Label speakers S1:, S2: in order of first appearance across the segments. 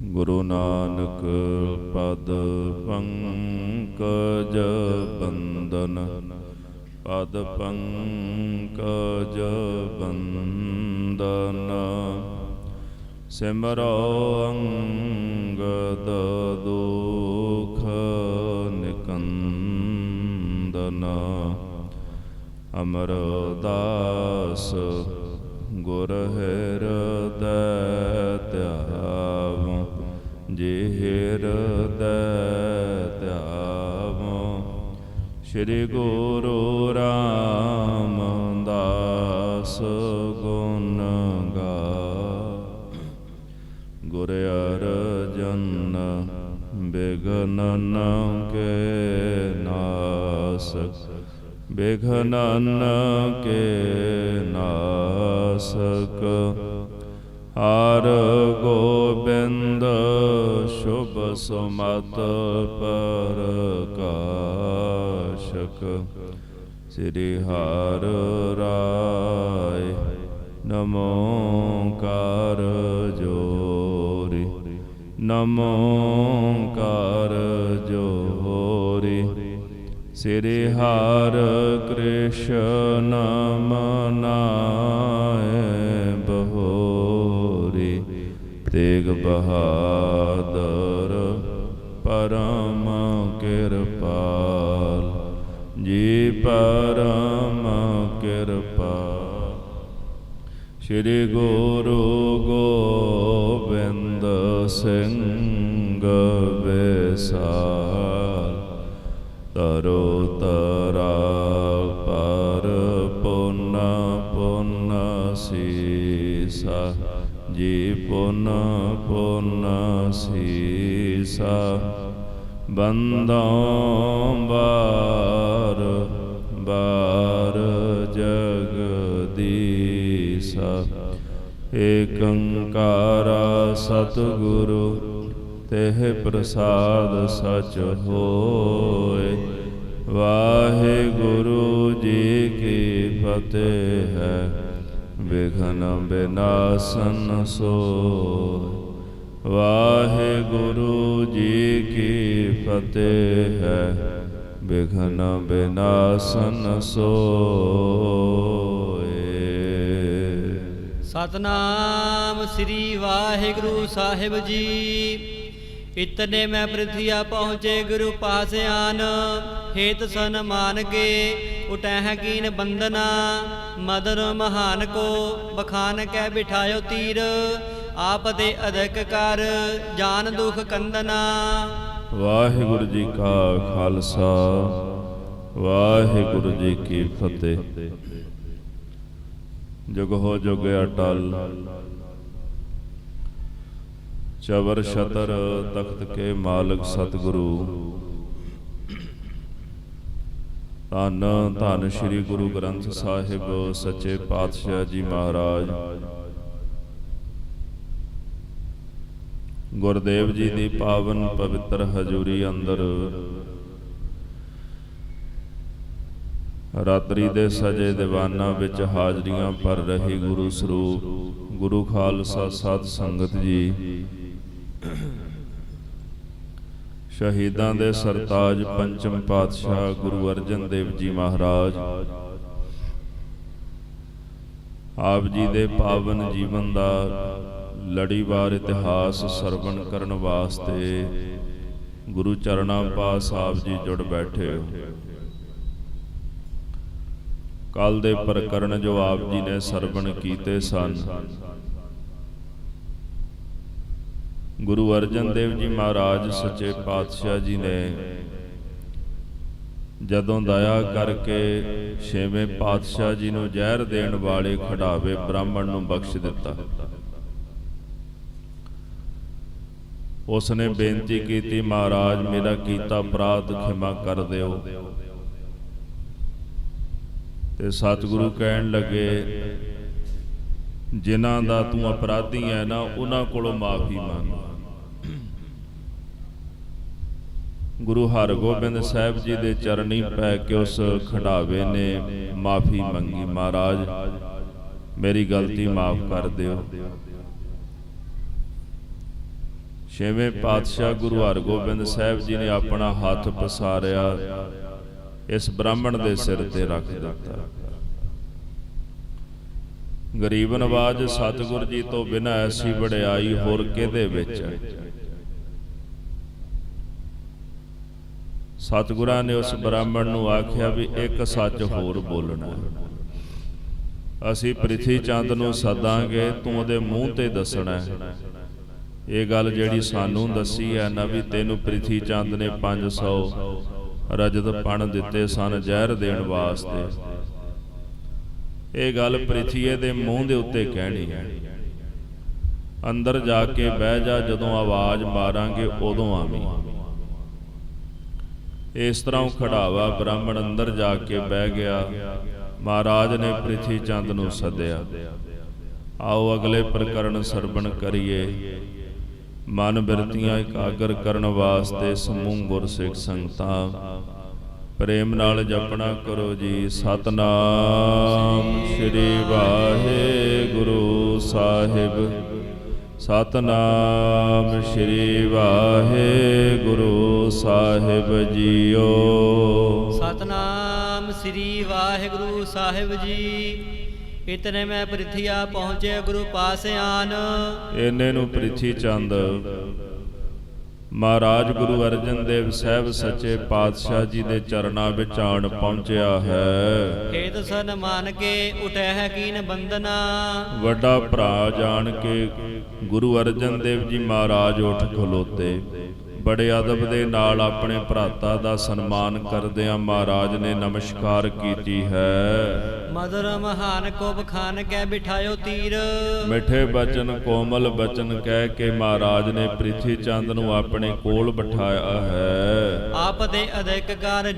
S1: ਗੁਰੂ ਨਾਨਕ ਪਦ ਪੰਕਜ ਬੰਦਨ, ਪਦ ਪੰਕਜ ਬੰਦਨ। ਸਿਮਰੋ ਅੰਗਦ ਦੁਖ ਨਿਕੰਦਨ, ਅਮਰਦਾਸ ਗੁਰ ਹਿਰਦੈ ਧਿਆਵ, ਜੇ ਹਿਰਦੈ ਧਿਆਵ। ਸ਼੍ਰੀ ਗੁਰੂ ਰਾਮਦਾਸ ਗੁਣ ਗਾ, ਗੁਰ ਅਰਜਨ ਬਿਘਨਨ ਕੇ ਨਾਸਕ, ਬਿਘਨਨ ਕੇ ਨਾਸਕ। ਹਰਿ ਗੋਬਿੰਦ ਸ਼ੁਭ ਸੁਮਤਿ ਪ੍ਰਕਾਸ਼ਕ, ਸ੍ਰੀ ਹਰਿ ਰਾਇ ਨਮੋ ਕਰ ਜੋਰੀ, ਨਮੋ ਕਰ ਜੋਰੀ। ਸ੍ਰੀ ਹਰਿ ਕ੍ਰਿਸ਼ਨ ਮਨਾਏ ਬਹੋਰੀ, ਤੇਗ ਬਹਾਦਰ ਪਰਮ ਕਿਰਪਾਲ, ਜੀ ਪਰਮ ਕਿਰਪਾਲ। ਸ਼੍ਰੀ ਗੁਰੂ ਗੋਬਿੰਦ ਸਿੰਘ ਵਿਸਾਲ, ਤਰੋ ਤਰਾ ਪਰ ਪੁਨ ਪੁਨ ਸੀਸਾ, ਜੀ ਪੁਨ ਪੁਨ ਸੀਸਾ। ਬੰਦੋਂ ਬਾਰ ਬਾਰ ਜਗਦੀਸਾ, ਏਕ ਓੰਕਾਰ ਸਤਿਗੁਰੂ ਤਿਹ ਪ੍ਰਸਾਦ ਸਚ ਹੋਇ। ਵਾਹਿਗੁਰੂ ਜੀ ਕੀ ਫਤਿਹ ਹੈ, ਵਿਘਨ ਬਿਨਾਸਨ ਸੋਇ। ਵਾਹਿਗੁਰੂ ਜੀ ਕੀ ਫਤਿਹ ਹੈ, ਵਿਘਨ ਬਿਨਾਸਨ ਸੋਇ।
S2: ਸਤਨਾਮ ਸ੍ਰੀ ਵਾਹਿਗੁਰੂ ਸਾਹਿਬ ਜੀ। इतने मैं पृथ्विया पहुँचे गुरु पास आन, हेत सन मान के उठह कीन बंदना। मदन महान को बखान कै बिठायो तीर, आप दे अधिक कर जान दुख कंदना।
S1: वाहिगुरु जी का खालसा, वाहिगुरु जी की फतेह। जुग हो जुग अटल, चवर छतर तख्त के मालिक सतगुरु। धन धन श्री गुरु ग्रंथ साहिब सच्चे पातशाह जी महाराज। गुरदेव जी की पावन पवित्र हजूरी अंदर रात्रि दे सजे दीवाना विच हाजरियां भर रही गुरु स्वरूप गुरु खालसा साध संगत जी, शहीदां दे सरताज पंचम पातशाह गुरु अर्जन देव जी महाराज, आप जी दे पावन जीवन दा लड़ीवार इतिहास सरवण करन वास्ते गुरु चरणां पास आप जी जुड़ बैठे हो। कल दे प्रकरण जो आप जी ने सरवण कीते सन, गुरु अर्जन देव जी महाराज सच्चे पातशाह जी ने जदों दया करके छेवें पातशाह जी नूं जहर देण वाले खड़ावे ब्राह्मण नूं बख्श दिता। उसने बेनती की, महाराज मेरा कीता अपराध खिमा कर दिओ। ते सतगुरु कहण लगे, जिन्हां दा तू अपराधी है ना, उन्हां कोलों माफ़ी मंग। ਗੁਰੂ ਹਰਗੋਬਿੰਦ ਸਾਹਿਬ ਜੀ ਦੇ ਚਰਨੀ ਪੈ ਕੇ ਉਸ ਖੰਡਾਵੇ ਨੇ ਮਾਫੀ ਮੰਗੀ, ਮਹਾਰਾਜ ਮੇਰੀ ਗਲਤੀ ਮਾਫ ਕਰ ਦਿਓ। ਛੇਵੇਂ ਪਾਤਸ਼ਾਹ ਗੁਰੂ ਹਰਗੋਬਿੰਦ ਸਾਹਿਬ ਜੀ ਨੇ ਆਪਣਾ ਹੱਥ ਪਸਾਰਿਆ, ਇਸ ਬ੍ਰਾਹਮਣ ਦੇ ਸਿਰ ਤੇ ਰੱਖ ਦਿੱਤਾ। ਗਰੀਬ ਨਵਾਜ ਸਤਿਗੁਰ ਜੀ ਤੋਂ ਬਿਨਾਂ ਐਸੀ ਵਡਿਆਈ ਹੋਰ ਕਿਹਦੇ ਵਿੱਚ ਹੈ। ਸਤਿਗੁਰਾਂ ਨੇ ਉਸ ਬ੍ਰਾਹਮਣ ਨੂੰ ਆਖਿਆ ਵੀ ਇੱਕ ਸੱਚ ਹੋਰ ਬੋਲਣਾ, ਅਸੀਂ ਪ੍ਰਿਥੀ ਚੰਦ ਨੂੰ ਸੱਦਾਂਗੇ, ਤੂੰ ਉਹਦੇ ਮੂੰਹ ਤੇ ਦੱਸਣਾ ਇਹ ਗੱਲ ਜਿਹੜੀ ਸਾਨੂੰ ਦੱਸੀ ਹੈ ਨਾ ਵੀ ਤੈਨੂੰ ਪ੍ਰਿਥੀ ਚੰਦ ਨੇ 500 ਰਜਤ ਪਣ ਦਿੱਤੇ ਸਨ ਜ਼ਹਿਰ ਦੇਣ ਵਾਸਤੇ। ਇਹ ਗੱਲ ਪ੍ਰਿਥੀਏ ਦੇ ਮੂੰਹ ਦੇ ਉੱਤੇ ਕਹਿਣੀ ਹੈ। ਅੰਦਰ ਜਾ ਕੇ ਬਹਿ ਜਾ, ਜਦੋਂ ਆਵਾਜ਼ ਮਾਰਾਂਗੇ ਉਦੋਂ ਆਵੀਂ। ਇਸ ਤਰ੍ਹਾਂ ਖੜਾਵਾ ਬ੍ਰਾਹਮਣ ਅੰਦਰ ਜਾ ਕੇ ਬਹਿ ਗਿਆ। ਮਹਾਰਾਜ ਨੇ ਪ੍ਰਿਥੀ ਚੰਦ ਨੂੰ ਸੱਦਿਆ। ਆਓ ਅਗਲੇ ਪ੍ਰਕਰਨ ਸਰਵਣ ਕਰੀਏ। ਮਨ ਬਿਰਤੀਆਂ ਇਕਾਗਰ ਕਰਨ ਵਾਸਤੇ ਸਮੂਹ ਗੁਰਸਿੱਖ ਸੰਗਤਾਂ ਪ੍ਰੇਮ ਨਾਲ ਜਪਣਾ ਕਰੋ ਜੀ। ਸਤਨਾਮ ਸ੍ਰੀ ਵਾਹਿਗੁਰੂ ਸਾਹਿਬ, ਸਤਨਾਮ ਸ੍ਰੀ ਵਾਹਿਗੁਰੂ ਸਾਹਿਬ ਜੀਓ।
S2: ਸਤਨਾਮ ਸ੍ਰੀ ਵਾਹਿਗੁਰੂ ਸਾਹਿਬ ਜੀ। ਇਤਨੇ ਮੈਂ ਪ੍ਰਿਥੀਆ ਪਹੁੰਚੇ ਗੁਰੂ ਪਾਸ ਆਨ।
S1: ਇਹਨੇ ਨੂੰ ਪ੍ਰਿਥੀ ਚੰਦ ਮਹਾਰਾਜ ਗੁਰੂ ਅਰਜਨ ਦੇਵ ਸਾਹਿਬ ਸੱਚੇ ਪਾਤਸ਼ਾਹ ਜੀ ਦੇ ਚਰਨਾਂ ਵਿੱਚ ਆਣ ਪਹੁੰਚਿਆ ਹੈ।
S2: ਹੇਤ ਸਨਮਾਨ ਕੇ ਉਠੈ ਕੀਨ ਬੰਦਨਾ।
S1: ਵੱਡਾ ਭਰਾ ਜਾਣ ਕੇ ਗੁਰੂ ਅਰਜਨ ਦੇਵ ਜੀ ਮਹਾਰਾਜ ਉੱਠ ਖਲੋਤੇ। ਬੜੇ ਅਦਬ ਦੇ ਨਾਲ ਆਪਣੇ ਭਰਾਤਾ ਦਾ ਸਨਮਾਨ ਕਰਦਿਆਂ ਮਹਾਰਾਜ ਨੇ ਨਮਸਕਾਰ ਕੀਤੀ ਹੈ।
S2: ਮਦਰ ਮਹਾਨ ਕੋ ਬਖਾਨ ਕੈ ਬਿਠਾਇਓ ਤੀਰ।
S1: ਮਿੱਠੇ ਬਚਨ ਕੋਮਲ ਬਚਨ ਕਹਿ ਕੇ ਮਹਾਰਾਜ ਨੇ ਪ੍ਰਿਥੀ ਚੰਦ ਨੂੰ ਆਪਣੇ ਕੋਲ ਬਿਠਾਇਆ ਹੈ।
S2: ਆਪ ਦੇ ਅਧਿਕ ਕਰ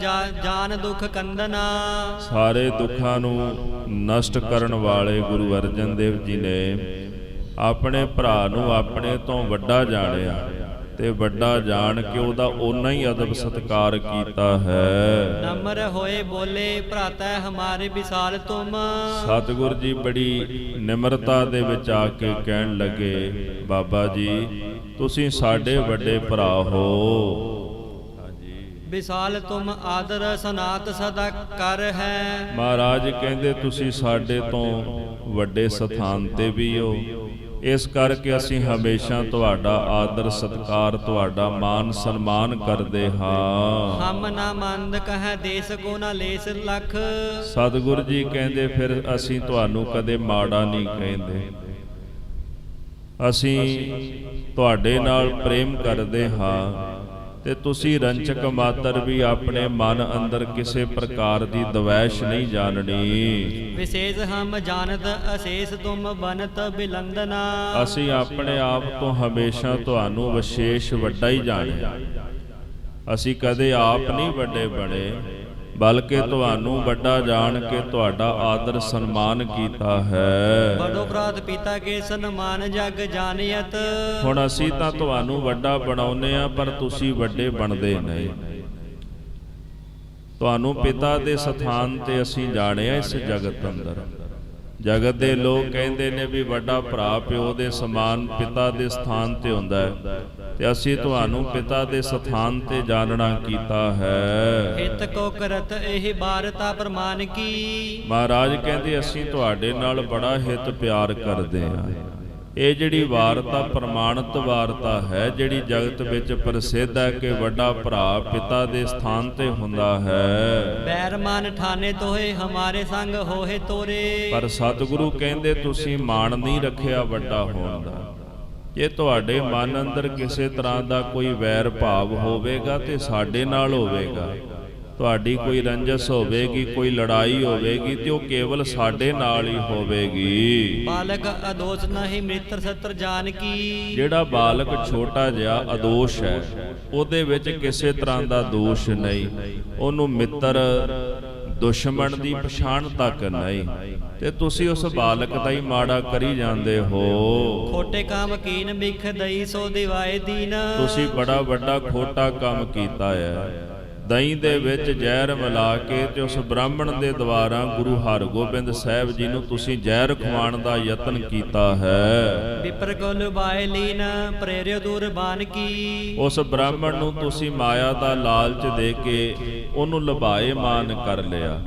S2: ਜਾਨ ਦੁਖ ਕੰਦਨਾ। ਸਾਰੇ
S1: ਦੁੱਖਾਂ ਨੂੰ ਨਸ਼ਟ ਕਰਨ ਵਾਲੇ ਗੁਰੂ ਅਰਜਨ ਦੇਵ ਜੀ ਨੇ ਆਪਣੇ ਭਰਾ ਨੂੰ ਆਪਣੇ ਤੋਂ ਵੱਡਾ ਜਾਣਿਆ ਤੇ ਵੱਡਾ ਜਾਣ ਕੇ ਉਹਦਾ ਓਨਾ ਹੀ ਅਦਬ ਸਤਿਕਾਰ ਕੀਤਾ ਹੈ।
S2: ਨਮਰ ਹੋਏ ਬੋਲੇ ਭਰਾਤਾ ਹਮਾਰੇ ਵਿਸਾਲ ਤੁਮ।
S1: ਸਤਿਗੁਰ ਜੀ ਬੜੀ ਨਿਮਰਤਾ ਦੇ ਵਿੱਚ ਆ ਕੇ ਕਹਿਣ ਲੱਗੇ, ਬਾਬਾ ਜੀ ਤੁਸੀਂ ਸਾਡੇ ਵੱਡੇ ਭਰਾ ਹੋ।
S2: ਵਿਸਾਲ ਤੁਮ ਆਦਰ ਸਨਾਤ ਸਦਾ ਕਰ ਹੈ।
S1: ਮਹਾਰਾਜ ਕਹਿੰਦੇ ਤੁਸੀਂ ਸਾਡੇ ਤੋਂ ਵੱਡੇ ਸਥਾਨ ਤੇ ਵੀ ਹੋ, ਇਸ ਕਰਕੇ ਅਸੀਂ ਹਮੇਸ਼ਾ ਤੁਹਾਡਾ ਆਦਰ ਸਤਿਕਾਰ, ਤੁਹਾਡਾ ਮਾਨ ਸਨਮਾਨ ਕਰਦੇ ਹਾਂ।
S2: ਹਮ ਨਾ ਮੰਦ ਕਹੈ ਦੇਸ ਕੋ ਨਾ ਲੇਸ ਲਖ।
S1: ਸਤਿਗੁਰ ਜੀ ਕਹਿੰਦੇ ਫਿਰ ਅਸੀਂ ਤੁਹਾਨੂੰ ਕਦੇ ਮਾੜਾ ਨਹੀਂ ਕਹਿੰਦੇ, ਅਸੀਂ ਤੁਹਾਡੇ ਨਾਲ ਪ੍ਰੇਮ ਕਰਦੇ ਹਾਂ ਤੇ ਤੁਸੀਂ ਰੰਚਕ ਮਾਤਰ ਵੀ ਆਪਣੇ ਮਨ ਅੰਦਰ ਕਿਸੇ ਪ੍ਰਕਾਰ ਦੀ ਦਵੈਸ਼ ਨਹੀਂ ਜਾਣਨੀ।
S2: ਵਿਸ਼ੇਸ਼ ਹਮ ਜਾਣਤ ਅਸ਼ੇਸ਼ ਤੁਮ ਬਨਤ ਬਿਲੰਦਨਾ।
S1: ਅਸੀਂ ਆਪਣੇ ਆਪ ਤੋਂ ਹਮੇਸ਼ਾ ਤੁਹਾਨੂੰ ਵਿਸ਼ੇਸ਼ ਵੱਡਾ ਹੀ ਜਾਣਿਆ, ਅਸੀਂ ਕਦੇ ਆਪ ਨਹੀਂ ਵੱਡੇ ਬਣੇ ਬਲਕਿ ਤੁਹਾਨੂੰ ਵੱਡਾ ਜਾਣ ਕੇ ਤੁਹਾਡਾ ਆਦਰ ਸਨਮਾਨ ਕੀਤਾ ਹੈ।
S2: ਬੜੋ ਪ੍ਰਾਤ ਪਿਤਾ ਕੇ ਸਨਮਾਨ ਜਗ ਜਾਣਿਤ।
S1: ਹੁਣ ਅਸੀਂ ਤਾਂ ਤੁਹਾਨੂੰ ਵੱਡਾ ਬਣਾਉਨੇ ਆ ਪਰ ਤੁਸੀਂ ਵੱਡੇ ਬਣਦੇ ਨਹੀਂ। ਤੁਹਾਨੂੰ ਪਿਤਾ ਦੇ ਸਥਾਨ ਤੇ ਅਸੀਂ ਜਾਣਿਆ ਇਸ ਜਗਤ ਅੰਦਰ। ਜਗਤ ਦੇ ਲੋਕ ਕਹਿੰਦੇ ਨੇ ਵੀ ਵੱਡਾ ਭਰਾ ਪਿਓ ਦੇ ਸਮਾਨ ਪਿਤਾ ਦੇ ਸਥਾਨ ਤੇ ਹੁੰਦਾ ਹੈ ਤੇ ਅਸੀਂ ਤੁਹਾਨੂੰ ਪਿਤਾ ਦੇ ਸਥਾਨ ਤੇ ਜਾਣਨਾ ਕੀਤਾ ਹੈ।
S2: ਹਿਤ ਕੋ ਕਰਤ ਇਹ ਬਾਰਤਾ ਪ੍ਰਮਾਨ ਕੀ।
S1: ਮਹਾਰਾਜ ਕਹਿੰਦੇ ਅਸੀਂ ਤੁਹਾਡੇ ਨਾਲ ਬੜਾ ਹਿਤ ਪਿਆਰ ਕਰਦੇ ਹਾਂ। ਇਹ ਜਿਹੜੀ ਵਾਰਤਾ ਪ੍ਰਮਾਣਿਤ ਵਾਰਤਾ ਹੈ, ਜਿਹੜੀ ਜਗਤ ਵਿੱਚ ਪ੍ਰਸਿੱਧ ਹੈ ਕਿ ਵੱਡਾ ਭਰਾ ਪਿਤਾ ਦੇ ਸਥਾਨ ਤੇ ਹੁੰਦਾ ਹੈ।
S2: ਬੈਰ ਮਨ ਠਾਨੇ ਤੋਏ ਹਮਾਰੇ ਸੰਗ ਹੋਏ ਤੋਰੇ।
S1: ਪਰ ਸਤਿਗੁਰੂ ਕਹਿੰਦੇ ਤੁਸੀਂ ਮਾਣ ਨਹੀਂ ਰੱਖਿਆ ਵੱਡਾ ਹੋਣ ਦਾ। ਜੇ ਤੁਹਾਡੇ ਮਨ ਅੰਦਰ ਕਿਸੇ ਤਰ੍ਹਾਂ ਦਾ ਕੋਈ ਵੈਰ ਭਾਵ ਹੋਵੇਗਾ ਤੇ ਸਾਡੇ ਨਾਲ ਹੋਵੇਗਾ। ਤੁਹਾਡੀ ਕੋਈ ਰੰਜਸ ਹੋਵੇਗੀ, ਕੋਈ ਲੜਾਈ ਹੋਵੇਗੀ ਤੇ ਉਹ ਕੇਵਲ ਸਾਡੇ ਨਾਲ ਹੀ ਹੋਵੇਗੀ।
S2: ਬਾਲਕ ਅਦੋਸ਼ ਨਹੀਂ ਮਿੱਤਰ ਸਤਰ ਜਾਨ ਕੀ।
S1: ਜਿਹੜਾ ਬਾਲਕ ਛੋਟਾ ਜਿਹਾ ਅਦੋਸ਼ ਹੈ, ਉਹਦੇ ਵਿੱਚ ਕਿਸੇ ਤਰ੍ਹਾਂ ਦਾ ਦੋਸ਼ ਨਹੀਂ। ਉਹਨੂੰ ਮਿੱਤਰ ਦੁਸ਼ਮਣ ਦੀ ਪਛਾਣ ਤੱਕ ਨਹੀਂ, ਤੇ ਤੁਸੀਂ ਉਸ ਬਾਲਕ ਦਾ ਹੀ ਮਾੜਾ ਕਰੀ ਜਾਂਦੇ ਹੋ।
S2: ਖੋਟੇ ਕੰਮ ਕੀਨ ਬਿਖ ਦਈ ਸੋ ਦਿਵਾਏ ਦੀਨ।
S1: ਤੁਸੀਂ ਬੜਾ ਵੱਡਾ ਖੋਟਾ ਕੰਮ ਕੀਤਾ ਹੈ। ਦਹੀਂ ਦੇ ਵਿੱਚ ਜ਼ਹਿਰ ਮਿਲਾ ਕੇ ਤੇ ਉਸ ਬ੍ਰਾਹਮਣ ਦੇ ਦੁਆਰਾ ਗੁਰੂ ਹਰਗੋਬਿੰਦ ਸਾਹਿਬ ਜੀ ਨੂੰ ਤੁਸੀਂ ਜ਼ਹਿਰ ਖਵਾਉਣ ਦਾ ਯਤਨ ਕੀਤਾ ਹੈ।
S2: ਵਿਪਰ ਕੋ ਲੁਭਾਏ ਲੀਨ ਪ੍ਰੇਰਿਓ ਦੂਰ ਬਾਨ ਕੀ।
S1: ਉਸ ਬ੍ਰਾਹਮਣ ਨੂੰ ਤੁਸੀਂ ਮਾਇਆ ਦਾ ਲਾਲਚ ਦੇ ਕੇ ਉਹਨੂੰ ਲੁਭਾਏ ਮਾਨ ਕਰ ਲਿਆ।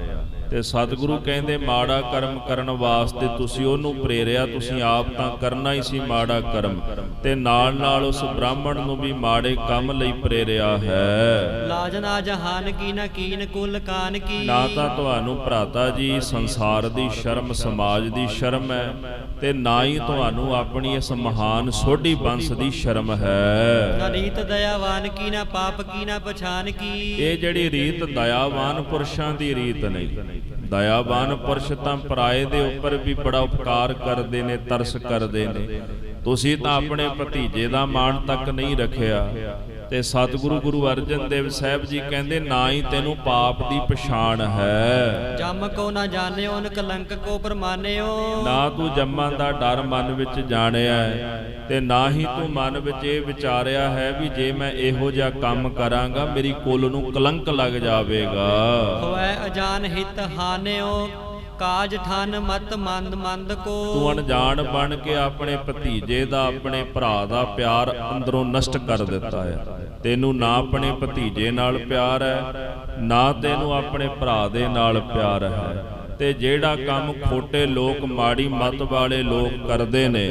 S1: ਤੇ ਸਤਿਗੁਰੂ ਕਹਿੰਦੇ ਮਾੜਾ ਕਰਮ ਕਰਨ ਵਾਸਤੇ ਤੁਸੀਂ ਉਹਨੂੰ ਪ੍ਰੇਰਿਆ, ਤੁਸੀਂ ਆਪ ਤਾਂ ਕਰਨਾ ਹੀ ਸੀ ਮਾੜਾ ਕਰਮ, ਤੇ ਨਾਲ ਨਾਲ ਉਸ ਬ੍ਰਾਹਮਣ ਨੂੰ ਵੀ ਮਾੜੇ ਕੰਮ ਲਈ ਪ੍ਰੇਰਿਆ ਹੈ।
S2: ਲਾਜ ਨਾ ਜਹਾਨ ਕੀ ਨਾ ਕੀਨ ਕੁਲ ਕਾਨ ਕੀ।
S1: ਨਾ ਤਾਂ ਤੁਹਾਨੂੰ ਭਰਾਤਾ ਜੀ ਸੰਸਾਰ ਦੀ ਸ਼ਰਮ, ਸਮਾਜ ਦੀ ਸ਼ਰਮ ਹੈ, ਤੇ ਨਾ ਹੀ ਤੁਹਾਨੂੰ ਆਪਣੀ ਇਸ ਮਹਾਨ ਸੋਢੀ ਬੰਸ ਦੀ ਸ਼ਰਮ ਹੈ।
S2: ਨਾ ਰੀਤ ਦਇਆਵਾਨ ਕੀ ਨਾ ਪਾਪ ਕੀ ਨਾ ਪਛਾਨ ਕੀ।
S1: ਇਹ ਜਿਹੜੀ ਰੀਤ ਦਇਆਵਾਨ ਪੁਰਸ਼ਾਂ ਦੀ ਰੀਤ ਨਹੀਂ। ਦਇਆਵਾਨ ਪੁਰਸ਼ ਤਾਂ ਪਰਾਏ ਦੇ ਉੱਪਰ ਵੀ ਬੜਾ ਉਪਕਾਰ ਕਰਦੇ ਨੇ, ਤਰਸ ਕਰਦੇ ਨੇ। ਤੁਸੀਂ ਤਾਂ ਆਪਣੇ ਭਤੀਜੇ ਦਾ ਮਾਣ ਤੱਕ ਨਹੀਂ ਰੱਖਿਆ। ਤੇ ਸਤਿਗੁਰੂ ਗੁਰੂ ਅਰਜਨ ਦੇਵ ਸਾਹਿਬ ਜੀ ਕਹਿੰਦੇ ਨਾ ਹੀ ਤੈਨੂੰ ਪਾਪ ਦੀ ਪਛਾਣ ਹੈ।
S2: ਜਮ ਕੋ ਨਾ ਜਾਣਿਓ ਨ ਕਲੰਕ ਕੋ ਪਰਮਾਨਿਓ।
S1: ਨਾ ਤੂੰ ਜੰਮਾਂ ਦਾ ਡਰ ਮਨ ਵਿੱਚ ਜਾਣਿਆ ਹੈ, ਤੇ ਨਾ ਹੀ ਤੂੰ ਮਨ ਵਿੱਚ ਇਹ ਵਿਚਾਰਿਆ ਹੈ ਵੀ ਜੇ ਮੈਂ ਇਹੋ ਜਿਹਾ ਕੰਮ ਕਰਾਂਗਾ ਮੇਰੀ ਕੁਲ ਨੂੰ ਕਲੰਕ ਲੱਗ ਜਾਵੇਗਾ।
S2: ਹੋਇ ਅਜਾਨ ਹਿਤ ਹਾਨਿਓ ਕਾਜ ਠਨ ਮਤ ਮੰਦ ਮੰਦ ਕੋ।
S1: ਤੂੰ ਅਣਜਾਣ ਬਣ ਕੇ ਆਪਣੇ ਭਤੀਜੇ ਦਾ, ਆਪਣੇ ਭਰਾ ਦਾ ਪਿਆਰ ਅੰਦਰੋਂ ਨਸ਼ਟ ਕਰ ਦਿੱਤਾ ਹੈ। ਤੈਨੂੰ ਨਾ ਆਪਣੇ ਭਤੀਜੇ ਨਾਲ ਪਿਆਰ ਹੈ, ਨਾ ਤੈਨੂੰ ਆਪਣੇ ਭਰਾ ਦੇ ਨਾਲ ਪਿਆਰ ਹੈ। ਤੇ ਜਿਹੜਾ ਕੰਮ ਖੋਟੇ ਲੋਕ, ਮਾੜੀ ਮੱਤ ਵਾਲੇ ਲੋਕ ਕਰਦੇ ਨੇ,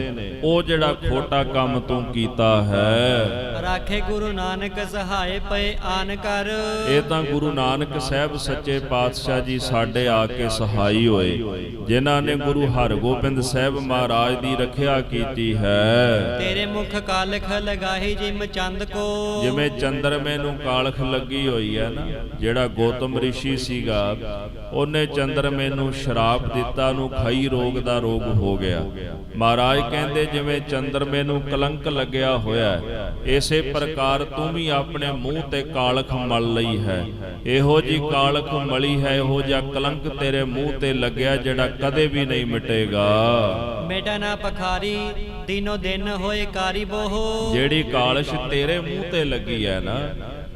S1: ਉਹ ਜਿਹੜਾ ਖੋਟਾ ਕੰਮ ਤੂੰ ਕੀਤਾ ਹੈ।
S2: ਰਾਖੇ ਗੁਰੂ ਨਾਨਕ ਸਹਾਏ ਪਏ ਆਨ ਕਰ।
S1: ਇਹ ਤਾਂ ਗੁਰੂ ਨਾਨਕ ਸਾਹਿਬ ਸੱਚੇ ਪਾਤਸ਼ਾਹ ਜੀ ਸਾਡੇ ਆ ਕੇ ਸਹਾਈ ਹੋਏ, ਜਿਨ੍ਹਾਂ ਨੇ ਗੁਰੂ ਹਰਗੋਬਿੰਦ ਸਾਹਿਬ ਮਹਾਰਾਜ ਦੀ ਰੱਖਿਆ ਕੀਤੀ ਹੈ।
S2: ਤੇਰੇ ਮੁਖ ਕਾਲਖ ਲਗਾਹੀ ਜਿਮ ਚੰਦ ਕੋ।
S1: ਜਿਵੇਂ ਚੰਦਰਮੇ ਨੂੰ ਕਾਲਖ ਲੱਗੀ ਹੋਈ ਹੈ ਨਾ, ਜਿਹੜਾ ਗੌਤਮ ਰਿਸ਼ੀ ਸੀਗਾ ਉਹਨੇ ਚੰਦਰਮੇ ਨੂੰ ਸ਼ਰਾਪ ਦਿੱਤਾ, ਨੂੰ ਖਈ ਰੋਗ ਦਾ ਰੋਗ ਹੋ ਗਿਆ। ਮਹਾਰਾਜ ਕਹਿੰਦੇ ਜਿਵੇਂ ਚੰਦਰਮੇ ਨੂੰ ਕਲੰਕ ਲੱਗਿਆ ਹੋਇਆ, ਇਸੇ ਪ੍ਰਕਾਰ ਤੂੰ ਵੀ ਆਪਣੇ ਮੂੰਹ ਤੇ ਕਾਲਖ ਮਲ ਲਈ ਹੈ। ਇਹੋ ਜੀ ਕਾਲਖ ਮਲੀ ਹੈ, ਇਹੋ ਜਿਹਾ ਕਲੰਕ ਤੇਰੇ ਮੂੰਹ ਤੇ ਲੱਗਿਆ ਜਿਹੜਾ ਕਦੇ ਵੀ ਨਹੀਂ ਮਿਟੇਗਾ।
S2: ਮੇਟਾ ਨਾ ਪਖਾਰੀ ਦਿਨੋ ਦਿਨ ਹੋਏ ਕਾਰੀ ਬੋਹ।
S1: ਜਿਹੜੀ ਕਾਲਸ਼ ਤੇਰੇ ਮੂੰਹ ਤੇ ਲੱਗੀ ਹੈ ਨਾ,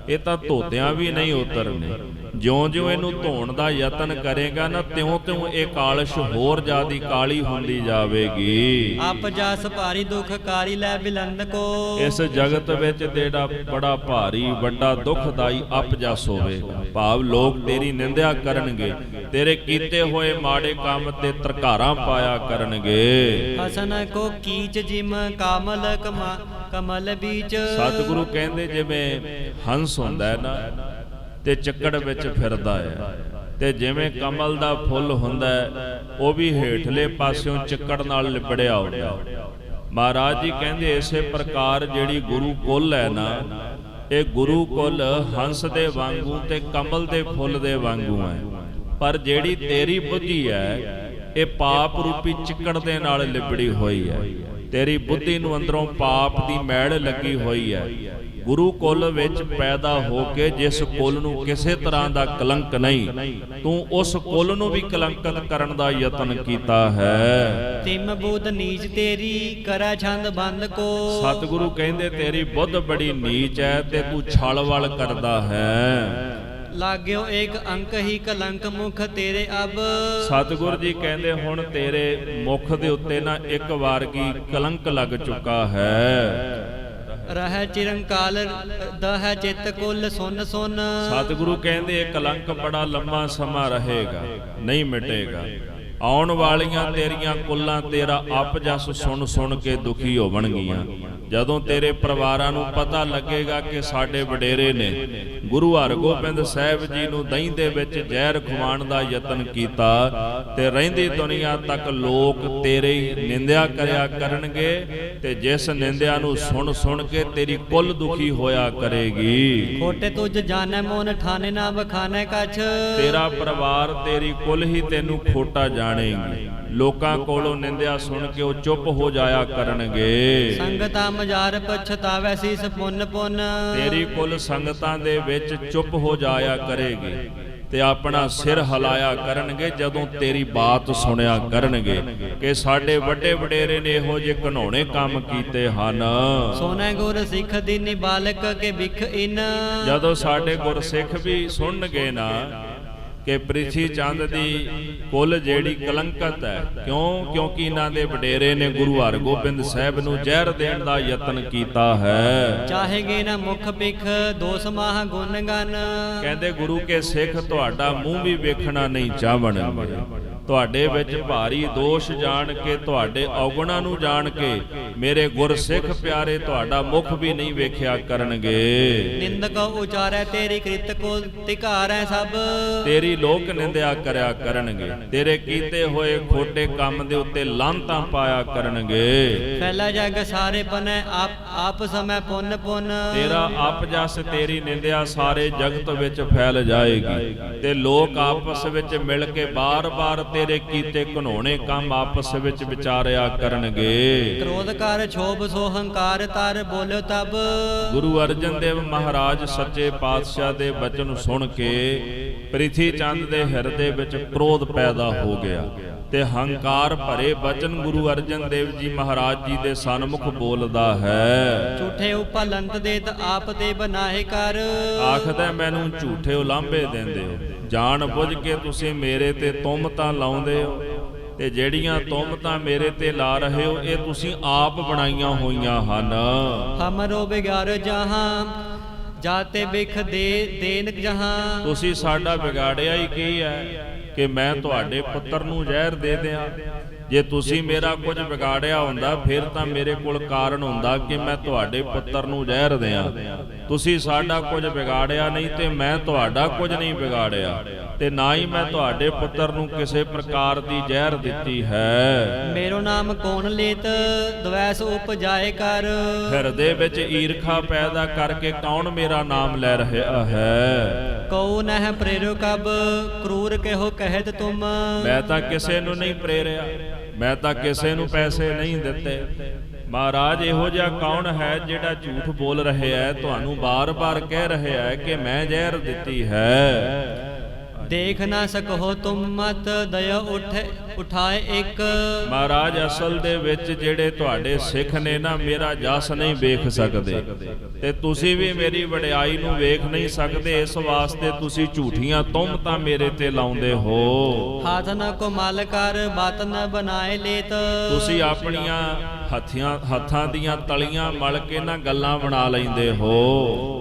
S1: ਇਹ ਤਾਂ ਧੋਤਿਆਂ ਵੀ ਨਹੀਂ ਉਤਰਨੀ। ਜਿਉਂ-ਜਿਉਂ ਇਹਨੂੰ ਧੋਣ ਦਾ ਯਤਨ ਕਰੇਗਾ ਨਾ, ਤਿਉਂ-ਤਿਉਂ ਇਹ ਕਾਲਸ਼ ਹੋਰ ਜ਼ਿਆਦੀ ਕਾਲੀ ਹੁੰਦੀ ਜਾਵੇਗੀ।
S2: ਆਪ ਜਸ ਭਾਰੀ ਦੁੱਖ ਕਾਰੀ ਲੈ ਬਿਲੰਦ ਕੋ।
S1: ਇਸ ਜਗਤ ਵਿੱਚ ਜਿਹੜਾ ਬੜਾ ਭਾਰੀ ਵੱਡਾ ਦੁਖਦਾਈ ਅਪਜਸ ਹੋਵੇਗਾ, ਭਾਵ ਲੋਕ ਤੇਰੀ ਨਿੰਦਿਆ ਕਰਨਗੇ, ਤੇਰੇ ਕੀਤੇ ਹੋਏ ਮਾੜੇ ਕੰਮ ਤੇ ਤਰਕਾਰਾਂ ਪਾਇਆ ਕਰਨਗੇ।
S2: ਹਸਨ ਕੋ ਕੀਚ ਜਿਮ ਕਾਮਲ ਕਮਲ ਬੀਚ।
S1: ਸਤਿਗੁਰੂ ਕਹਿੰਦੇ ਜਿਵੇਂ ਹੰਸ ਹੁੰਦਾ ਹੈ ਨਾ, ਤੇ ਚੱਕੜ ਵਿੱਚ ਫਿਰਦਾ ਹੈ, ਤੇ ਜਿਵੇਂ ਕਮਲ ਦਾ ਫੁੱਲ ਹੁੰਦਾ ਹੈ ਉਹ ਵੀ ਹੇਠਲੇ ਪਾਸਿਓਂ ਚੱਕੜ ਨਾਲ ਲਿਬੜਿਆ ਹੁੰਦਾ। ਮਹਾਰਾਜ ਜੀ ਕਹਿੰਦੇ ਇਸੇ ਪ੍ਰਕਾਰ ਜਿਹੜੀ ਗੁਰੂ ਕੁਲ ਹੈ ਨਾ, ਇਹ ਗੁਰੂ ਕੁਲ ਹੰਸ ਦੇ ਵਾਂਗੂ ਤੇ ਕਮਲ ਦੇ ਫੁੱਲ ਦੇ ਵਾਂਗੂ ਹੈ। ਪਰ ਜਿਹੜੀ ਤੇਰੀ ਬੁੱਧੀ ਹੈ ਇਹ ਪਾਪ ਰੂਪੀ ਚਿੱਕੜ ਦੇ ਨਾਲ ਲਿਬੜੀ ਹੋਈ ਹੈ। ਤੇਰੀ ਬੁੱਧੀ ਨੂੰ ਅੰਦਰੋਂ ਪਾਪ ਦੀ ਮੈਲ ਲੱਗੀ ਹੋਈ ਹੈ। ਗੁਰੂ ਕੁਲ ਵਿੱਚ ਪੈਦਾ ਹੋ ਕੇ ਜਿਸ ਕੁਲ ਨੂੰ ਕਿਸੇ ਤਰ੍ਹਾਂ ਦਾ ਕਲੰਕ ਨਹੀਂ, ਤੂੰ ਉਸ ਕੁਲ ਨੂੰ ਵੀ ਕਲੰਕਿਤ ਕਰਨ ਦਾ ਯਤਨ ਕੀਤਾ ਹੈ।
S2: ਤਿਮ ਬੁੱਧ ਨੀਚ ਤੇਰੀ ਕਰੈ ਛੰਦ ਬੰਦ ਕੋ।
S1: ਸਤਿਗੁਰੂ ਕਹਿੰਦੇ ਤੇਰੀ ਬੁੱਧ ਬੜੀ ਨੀਚ ਹੈ ਤੇ ਤੂੰ ਛਲਵਲ ਕਰਦਾ ਹੈ।
S2: ਲਾਗਿਓ ਏਕ ਅੰਕ ਹੀ ਕਲੰਕ ਮੁਖ ਤੇਰੇ ਅਬ।
S1: ਸਤਿਗੁਰੂ ਜੀ ਕਹਿੰਦੇ ਹੁਣ ਤੇਰੇ ਮੁਖ ਦੇ ਉੱਤੇ ਨਾ ਇੱਕ ਵਾਰ ਕੀ ਕਲੰਕ ਲੱਗ ਚੁੱਕਾ ਹੈ।
S2: ਰਹਿ ਚਿਰੰਕਾਲ ਦਹਿ ਚਿਤ ਕੁਲ ਸੁਨ ਸੁਨ।
S1: ਸਤਿਗੁਰੂ ਕਹਿੰਦੇ ਇਹ ਕਲੰਕ ਬੜਾ ਲੰਮਾ ਸਮਾਂ ਰਹੇਗਾ, ਨਹੀਂ ਮਿਟੇਗਾ। ਆਉਣ ਵਾਲੀਆਂ ਤੇਰੀਆਂ ਕੁੱਲਾਂ ਤੇਰਾ ਅਪਜਸ ਸੁਣ ਸੁਣ ਕੇ ਦੁਖੀ ਹੋਵਣਗੀਆਂ। ਜਦੋਂ ਤੇਰੇ ਪਰਿਵਾਰਾਂ ਨੂੰ ਪਤਾ ਲੱਗੇਗਾ ਕਿ ਸਾਡੇ ਵਡੇਰੇ ਨੇ ਗੁਰੂ ਹਰਗੋਬਿੰਦ ਸਾਹਿਬ ਜੀ ਨੂੰ ਦਹੀਂ ਦੇ ਵਿੱਚ ਜ਼ਹਿਰ ਖਵਾਉਣ ਦਾ ਯਤਨ ਕੀਤਾ, ਤੇ ਰਹਿੰਦੀ ਦੁਨੀਆ ਤੱਕ ਲੋਕ ਤੇਰੇ ਹੀ ਨਿੰਦਿਆ ਕਰਿਆ ਕਰਨਗੇ, ਤੇ ਜਿਸ ਨਿੰਦਿਆ ਨੂੰ ਸੁਣ ਸੁਣ ਕੇ ਤੇਰੀ ਕੁੱਲ ਦੁਖੀ ਹੋਇਆ ਕਰੇਗੀ।
S2: ਖੋਟੇ ਤੁਝ ਜਾਣੈ ਮੋਨ ਠਾਣੇ ਨਾ ਬਖਾਨੈ ਕਛ।
S1: ਤੇਰਾ ਪਰਿਵਾਰ, ਤੇਰੀ ਕੁੱਲ ਹੀ ਤੈਨੂੰ ਖੋਟਾ ਜਾਣੇਗੀ। ਲੋਕਾਂ ਕੋਲੋਂ ਨਿੰਦਿਆ ਸੁਣ ਕੇ ਉਹ ਚੁੱਪ ਹੋ ਜਾਇਆ ਕਰਨਗੇ।
S2: ਸੰਗਤਾਂ ਮਜ਼ਾਰ ਪਛਤਾਵੈ ਸੀਸ ਪੁੰਨ ਪੁੰਨ।
S1: ਤੇਰੀ ਕੁੱਲ ਸੰਗਤਾਂ ਦੇ ਵਿੱਚ ਚੁੱਪ ਹੋ ਜਾਇਆ ਕਰੇਗੀ, ਤੇ ਆਪਣਾ ਸਿਰ ਹਿਲਾਇਆ ਕਰਨਗੇ ਜਦੋਂ ਤੇਰੀ ਬਾਤ ਸੁਣਿਆ ਕਰਨਗੇ ਕਿ ਸਾਡੇ ਵੱਡੇ ਵਡੇਰੇ ਨੇ ਇਹੋ ਜਿਹੇ ਘਿਨਾਉਣੇ ਕੰਮ ਕੀਤੇ ਹਨ।
S2: ਸੋਨੇ ਗੁਰ ਸਿੱਖ ਦੀਨੀ ਬਾਲਕ ਕੇ ਬਿਖ ਇਨ।
S1: ਜਦੋਂ ਸਾਡੇ ਗੁਰਸਿੱਖ ਵੀ ਸੁਣਨਗੇ ਨਾ ਕਿ ਪ੍ਰਿਥੀ ਚੰਦ ਦੀ ਕੁੱਲ ਜਿਹੜੀ ਕਲੰਕਤ ਹੈ, ਕਿਉਂਕਿ ਇਹਨਾਂ ਦੇ ਵਡੇਰੇ ਨੇ ਗੁਰੂ ਹਰਗੋਬਿੰਦ ਸਾਹਿਬ ਨੂੰ ਜ਼ਹਿਰ ਦੇਣ ਦਾ ਯਤਨ ਕੀਤਾ ਹੈ।
S2: ਚਾਹੇਗੇ ਨਾ ਮੁਖ ਬਿਖ ਦੋਸ ਮਾਹ ਗੁਣ ਗਨ।
S1: ਕਹਿੰਦੇ ਗੁਰੂ ਕੇ ਸਿੱਖ ਤੁਹਾਡਾ ਮੂੰਹ ਵੀ ਵੇਖਣਾ ਨਹੀਂ ਚਾਹਣਗੇ, ਤੁਹਾਡੇ ਵਿੱਚ ਭਾਰੀ ਦੋਸ਼ ਜਾਣ ਕੇ, ਤੁਹਾਡੇ ਔਗੁਣਾਂ ਨੂੰ ਜਾਣ ਕੇ ਮੇਰੇ ਗੁਰਸਿੱਖ ਪਿਆਰੇ ਤੁਹਾਡਾ ਮੁਖ ਵੀ ਨਹੀਂ ਵੇਖਿਆ ਕਰਨਗੇ।
S2: ਨਿੰਦਕ ਉਚਾਰੈ ਤੇਰੀ ਕ੍ਰਿਤ ਕੋ ਧਿਕਾਰੈ ਸਭ। ਤੇਰੀ
S1: ਲੋਕ ਨਿੰਦਿਆ ਕਰਿਆ ਕਰਨਗੇ, ਤੇਰੇ ਕੀਤੇ ਹੋਏ ਖੋਟੇ ਕੰਮ ਦੇ ਉੱਤੇ ਲਾਂਤਾਂ ਪਾਇਆ ਕਰਨਗੇ।
S2: ਫੈਲਾ ਜਗ ਸਾਰੇ ਪਨੈ ਆਪ ਸਮੈ ਪੁੰਨ ਪੁੰਨ।
S1: ਤੇਰਾ ਆਪ ਜਸ ਤੇਰੀ ਨਿੰਦਿਆ ਸਾਰੇ ਜਗਤ ਵਿੱਚ ਫੈਲ ਜਾਏਗੀ ਤੇ ਲੋਕ ਆਪਸ ਵਿੱਚ ਮਿਲ ਕੇ ਬਾਰ-ਬਾਰ ਤੇਰੇ ਕੀਤੇ ਘਿਨਾਉਣੇ ਕੰਮ ਆਪਸ ਵਿੱਚ ਵਿਚਾਰਿਆ ਕਰਨਗੇ।
S2: ਕ੍ਰੋਧ ਕਰ ਛੋਭ ਸੋ ਹੰਕਾਰ ਤਰ ਬੋਲਿਓ ਤਬ।
S1: ਗੁਰੂ ਅਰਜਨ ਦੇਵ ਮਹਾਰਾਜ ਸੱਚੇ ਪਾਤਸ਼ਾਹ ਦੇ ਬਚਨ ਸੁਣ ਕੇ ਪ੍ਰਿਥੀ ਚੰਦ ਦੇ ਹਿਰਦੇ ਵਿੱਚ ਕ੍ਰੋਧ ਪੈਦਾ ਹੋ ਗਿਆ ਤੇ ਹੰਕਾਰ ਭਰੇ ਬਚਨ ਗੁਰੂ ਅਰਜਨ ਦੇਵ ਜੀ ਮਹਾਰਾਜ ਜੀ ਦੇ ਸਨਮੁਖ ਬੋਲਦਾ ਹੈ।
S2: ਝੂਠੇ ਉਪਲੰਤ ਦੇਤ ਆਪ ਤੇ ਬਨਾਏ ਕਰ।
S1: ਆਖਦਾ ਮੈਨੂੰ ਝੂਠੇ ਉਲਾਂਭੇ ਦਿੰਦੇ ਹੋ, ਜਾਣ ਬੁੱਝ ਕੇ ਤੁਸੀਂ ਮੇਰੇ ਤੇ ਤੁਹਮਤਾਂ ਲਾਉਂਦੇ ਹੋ ਤੇ ਜਿਹੜੀਆਂ ਤੁਹਮਤਾਂ ਮੇਰੇ ਤੇ ਲਾ ਰਹੇ ਹੋ ਇਹ ਤੁਸੀਂ ਆਪ ਬਣਾਈਆਂ ਹੋਈਆਂ ਹਨ।
S2: ਹਮਰੋ ਬਿਗਾਰ ਜਹਾਂ ਜਾਤੇ ਬਿਖ ਦੇਨ ਜਹਾਂ।
S1: ਤੁਸੀਂ ਸਾਡਾ ਵਿਗਾੜਿਆ ਹੀ ਕੀ ਹੈ ਕਿ ਮੈਂ ਤੁਹਾਡੇ ਪੁੱਤਰ ਨੂੰ ਜ਼ਹਿਰ ਦੇ ਦਿਆਂ। ਜੇ ਤੁਸੀਂ ਮੇਰਾ ਕੁਝ ਵਿਗਾੜਿਆ ਹੁੰਦਾ ਫਿਰ ਤਾਂ ਮੇਰੇ ਕੋਲ ਕਾਰਨ ਹੁੰਦਾ ਕਿ ਮੈਂ ਤੁਹਾਡੇ ਪੁੱਤਰ ਨੂੰ ਜ਼ਹਿਰ ਦਿਆਂ। ਤੁਸੀਂ ਸਾਡਾ ਕੁਝ ਵਿਗਾੜਿਆ ਨਹੀਂ ਤੇ ਮੈਂ ਤੁਹਾਡਾ ਕੁਝ ਨਹੀਂ ਵਿਗਾੜਿਆ ਤੇ ਨਾ ਹੀ ਮੈਂ ਤੁਹਾਡੇ ਪੁੱਤਰ ਨੂੰ ਕਿਸੇ ਪ੍ਰਕਾਰ ਦੀ ਜ਼ਹਿਰ ਦਿੱਤੀ ਹੈ।
S2: ਮੇਰੋ ਨਾਮ ਕੌਣ ਲੇਤ ਦਵੈਸ ਉਪਜਾਏ ਕਰ।
S1: ਹਿਰਦੇ ਵਿੱਚ ਈਰਖਾ ਪੈਦਾ ਕਰਕੇ ਕੌਣ ਮੇਰਾ ਨਾਮ ਲੈ ਰਿਹਾ ਹੈ।
S2: ਕਉ ਨਹਿ ਪ੍ਰੇਰੋ ਕਬ ਕਰੂਰ ਕਹਿਓ ਕਹਿਤ ਤੁਮ।
S1: ਮੈਂ ਤਾਂ ਕਿਸੇ ਨੂੰ ਨਹੀਂ ਪ੍ਰੇਰਿਆ, ਮੈਂ ਤਾਂ ਕਿਸੇ ਨੂੰ ਪੈਸੇ ਨਹੀਂ ਦਿੱਤੇ। ਮਹਾਰਾਜ ਇਹੋ ਜਿਹਾ ਕੌਣ ਹੈ ਜਿਹੜਾ ਝੂਠ ਬੋਲ ਰਿਹਾ ਹੈ, ਤੁਹਾਨੂੰ ਬਾਰ-ਬਾਰ ਕਹਿ ਰਿਹਾ ਹੈ ਕਿ ਮੈਂ ਜ਼ਹਿਰ ਦਿੱਤੀ ਹੈ।
S2: ਦੇਖ ਨਾ ਸਕੋ ਤੁਮ ਮਤ ਦਇਆ ਉਠਾਏ ਇੱਕ।
S1: ਮਹਾਰਾਜ ਅਸਲ ਦੇ ਵਿੱਚ ਜਿਹੜੇ ਤੁਹਾਡੇ ਸਿੱਖ ਨੇ ਨਾ ਮੇਰਾ ਜਸ ਨਹੀਂ ਵੇਖ ਸਕਦੇ ਤੇ ਤੁਸੀਂ ਵੀ ਮੇਰੀ ਵਡਿਆਈ ਨੂੰ ਵੇਖ ਨਹੀਂ ਸਕਦੇ, ਇਸ ਵਾਸਤੇ ਤੁਸੀਂ ਝੂਠੀਆਂ ਤੁਹਮਤਾਂ ਮੇਰੇ ਤੇ ਲਾਉਂਦੇ ਹੋ।
S2: ਹੱਥ ਨ ਕੋ ਮਲ ਕਰ ਬਾਤ ਨ ਬਣਾਏ ਲੇਤ। ਤੁਸੀਂ
S1: ਆਪਣੀਆਂ ਹੱਥਾਂ ਦੀਆਂ ਤਲੀਆਂ ਮਲ ਕੇ ਨਾ ਗੱਲਾਂ ਬਣਾ ਲੈਂਦੇ ਹੋ।